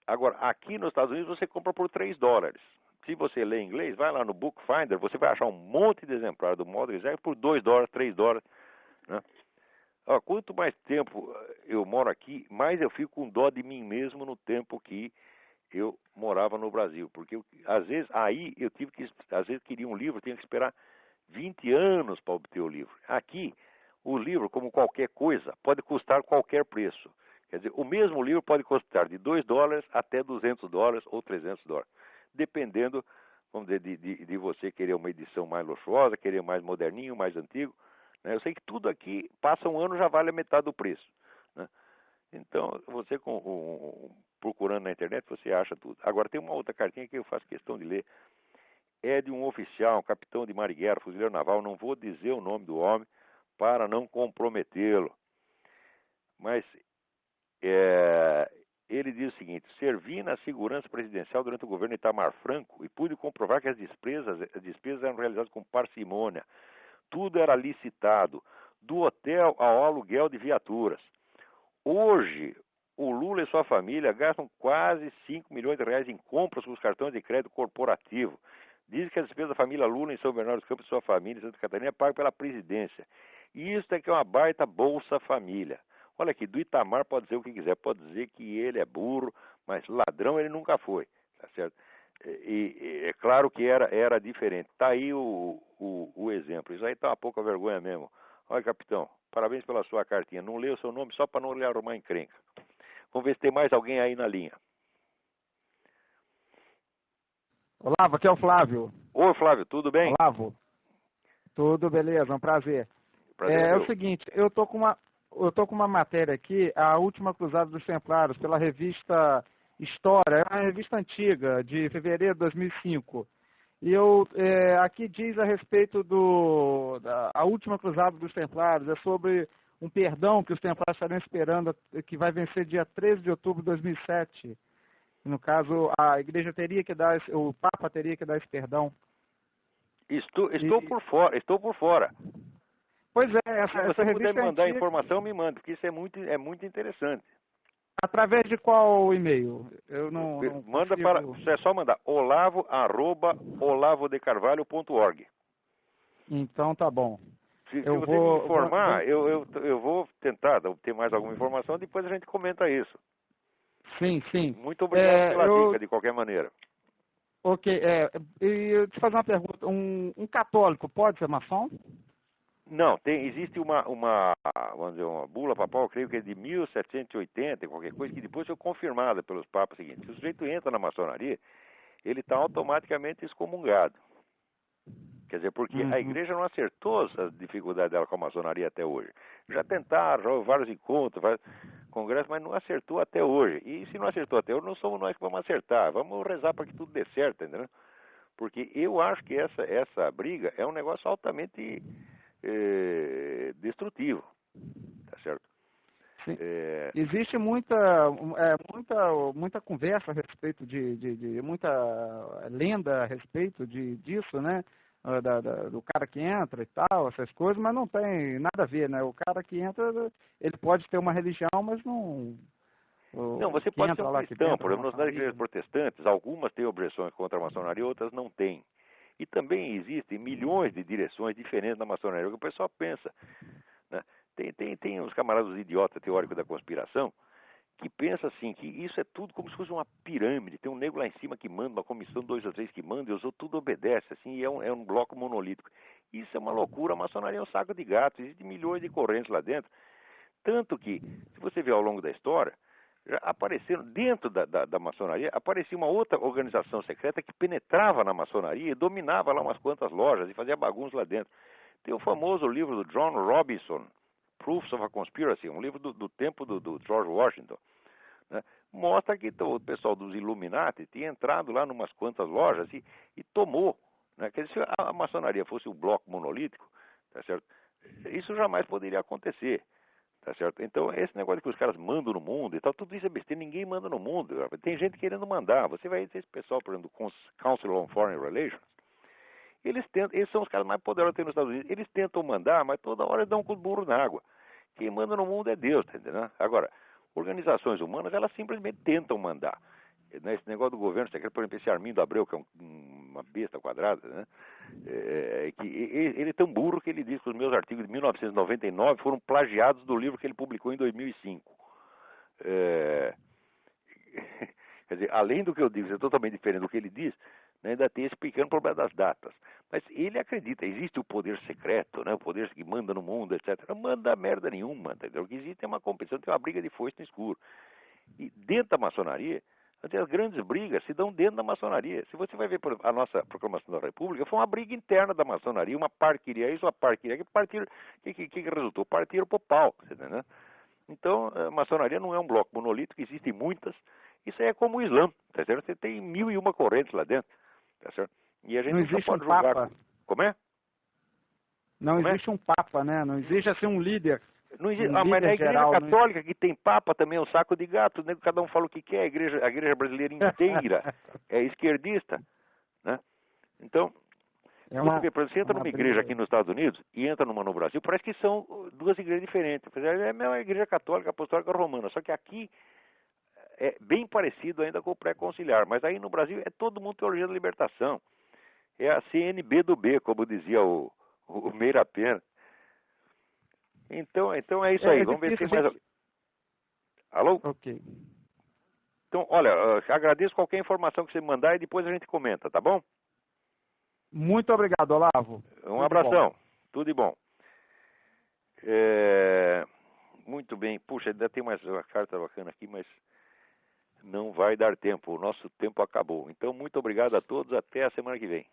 S2: Agora, aqui nos Estados Unidos você compra por $3. Se você lê inglês, vai lá no Bookfinder, você vai achar um monte de exemplar do Modris Eckstein por $2, $3. Né? Quanto mais tempo eu moro aqui, mais eu fico com dó de mim mesmo no tempo que eu morava no Brasil. Porque, às vezes, às vezes queria um livro, tinha que esperar 20 anos para obter o livro. Aqui, o livro, como qualquer coisa, pode custar qualquer preço. Quer dizer, o mesmo livro pode custar de $2 até $200 ou $300. Dependendo, vamos dizer, de você querer uma edição mais luxuosa, querer mais moderninho, mais antigo. Eu sei que tudo aqui, passa um ano, já vale a metade do preço. Né? Então, você procurando na internet, você acha tudo. Agora, tem uma outra cartinha que eu faço questão de ler. É de um oficial, um capitão de maringueiro, fuzileiro naval, não vou dizer o nome do homem para não comprometê-lo. Mas ele diz o seguinte: servi na segurança presidencial durante o governo Itamar Franco e pude comprovar que as despesas eram realizadas com parcimônia. Tudo era licitado, do hotel ao aluguel de viaturas. Hoje, o Lula e sua família gastam quase R$5 milhões em compras com os cartões de crédito corporativo, Diz que a despesa da família Lula em São Bernardo do Campo e sua família em Santa Catarina é paga pela presidência. E isso é que é uma baita Bolsa Família. Olha aqui, do Itamar pode dizer o que quiser, pode dizer que ele é burro, mas ladrão ele nunca foi, tá certo? E é claro que era diferente. Tá aí o exemplo. Isso aí tá uma pouca vergonha mesmo. Olha, capitão, parabéns pela sua cartinha. Não leio o seu nome só para não lhe arrumar encrenca. Vamos ver se tem mais alguém aí na linha.
S4: Olavo, aqui é o Flávio.
S2: Oi, Flávio, tudo bem?
S4: Olavo. Tudo beleza, um prazer. É o seguinte, eu tô com uma matéria aqui, A Última Cruzada dos Templários, pela revista História, é uma revista antiga, de fevereiro de 2005. E aqui diz a respeito A Última Cruzada dos Templários, é sobre um perdão que os templários estarão esperando, que vai vencer dia 13 de outubro de 2007. No caso, a igreja teria que dar, o Papa teria que dar esse perdão.
S2: Estou por fora.
S4: Pois é,
S2: Se você puder me mandar
S4: antiga,
S2: informação, me manda, porque isso é muito interessante.
S4: Através de qual e-mail? Eu não
S2: manda
S4: consigo...
S2: é só mandar olavo@olavodecarvalho.org.
S4: Então tá bom.
S2: Se você me informar, eu vou tentar ter mais alguma informação, depois a gente comenta isso.
S4: Sim.
S2: Muito obrigado pela dica, de qualquer maneira.
S4: Ok, e eu te fazer uma pergunta. Um católico pode ser maçom?
S2: Não, existe uma bula papal, creio que é de 1780, qualquer coisa, que depois foi confirmada pelos papas seguintes. Se o sujeito entra na maçonaria, ele está automaticamente excomungado. Quer dizer, porque a igreja não acertou as dificuldades dela com a maçonaria até hoje. Já tentaram, vários encontros, vários congressos, mas não acertou até hoje. E se não acertou até hoje, não somos nós que vamos acertar. Vamos rezar para que tudo dê certo, entendeu? Porque eu acho que essa briga é um negócio altamente destrutivo, tá certo?
S4: Sim. Existe muita conversa a respeito de muita lenda a respeito disso, né? Do cara que entra e tal, essas coisas, mas não tem nada a ver, né? O cara que entra, ele pode ter uma religião, mas não...
S2: Não, você pode ser um cristão, por exemplo, nas igrejas protestantes, algumas têm objeções contra a maçonaria, outras não têm. E também existem milhões de direções diferentes na maçonaria, o que o pessoal pensa, né? Tem uns camaradas idiotas teóricos da conspiração que pensam assim, que isso é tudo como se fosse uma pirâmide, tem um nego lá em cima que manda, uma comissão 2 ou 3 que manda, e os outros tudo obedece, assim, e é um bloco monolítico. Isso é uma loucura, a maçonaria é um saco de gato, existem milhões de correntes lá dentro, tanto que, se você ver ao longo da história, já apareceram, dentro da maçonaria, aparecia uma outra organização secreta que penetrava na maçonaria e dominava lá umas quantas lojas e fazia bagunça lá dentro. Tem o famoso livro do John Robinson, Proofs of a Conspiracy, um livro do tempo do George Washington, né? Mostra que o pessoal dos Illuminati tinha entrado lá numas quantas lojas e tomou, né? Quer dizer, se a maçonaria fosse um bloco monolítico, tá certo? Isso jamais poderia acontecer. Tá certo? Então, esse negócio que os caras mandam no mundo e tal, tudo isso é besteira, ninguém manda no mundo. Tem gente querendo mandar. Você vai ver esse pessoal, por exemplo, do Council on Foreign Relations, eles são os caras mais poderosos que tem nos Estados Unidos. Eles tentam mandar, mas toda hora dão com o burro na água. Quem manda no mundo é Deus, tá entendendo? Agora, organizações humanas, elas simplesmente tentam mandar. Esse negócio do governo secreto, por exemplo, esse Armindo Abreu, que é uma besta quadrada, né? Ele é tão burro que ele diz que os meus artigos de 1999 foram plagiados do livro que ele publicou em 2005. Quer dizer, além do que eu digo, é totalmente diferente do que ele diz, né, ainda tem esse pequeno problema das datas. Mas ele acredita, existe o poder secreto, né, o poder que manda no mundo, etc. Não manda merda nenhuma, entendeu? O que existe é uma competição, tem uma briga de foice no escuro. E dentro da maçonaria, as grandes brigas se dão dentro da maçonaria. Se você vai ver a nossa proclamação da República, foi uma briga interna da maçonaria, uma parte queria isso, uma parte queria aquilo. Que resultou? Partiram pro pau, entendeu? Então, a maçonaria não é um bloco monolítico, existem muitas. Isso aí é como o Islã, tá certo? Você tem 1001 correntes lá dentro, tá certo? E a gente
S4: não existe
S2: pode
S4: um
S2: julgar.
S4: papa.
S2: Como é?
S4: Não existe um papa, né? Não existe assim um líder.
S2: Não existe,
S4: mas
S2: na igreja católica, que tem papa também é um saco de gato, né? Cada um fala o que quer, a igreja brasileira inteira é esquerdista, né? Então, você entra numa igreja aqui nos Estados Unidos e entra numa no Brasil, parece que são duas igrejas diferentes. É a mesma igreja católica, apostólica romana, só que aqui é bem parecido ainda com o pré-conciliar, mas aí no Brasil é todo mundo teologia da libertação. É a CNB do B, como dizia o Meira Pena. Então é isso aí. Vamos ver se tem mais... Alô?
S4: Ok.
S2: Então, olha, agradeço qualquer informação que você me mandar e depois a gente comenta, tá bom?
S4: Muito obrigado, Olavo.
S2: Um abração. Tudo de bom. Muito bem. Puxa, ainda tem mais uma carta bacana aqui, mas não vai dar tempo. O nosso tempo acabou. Então, muito obrigado a todos. Até a semana que vem.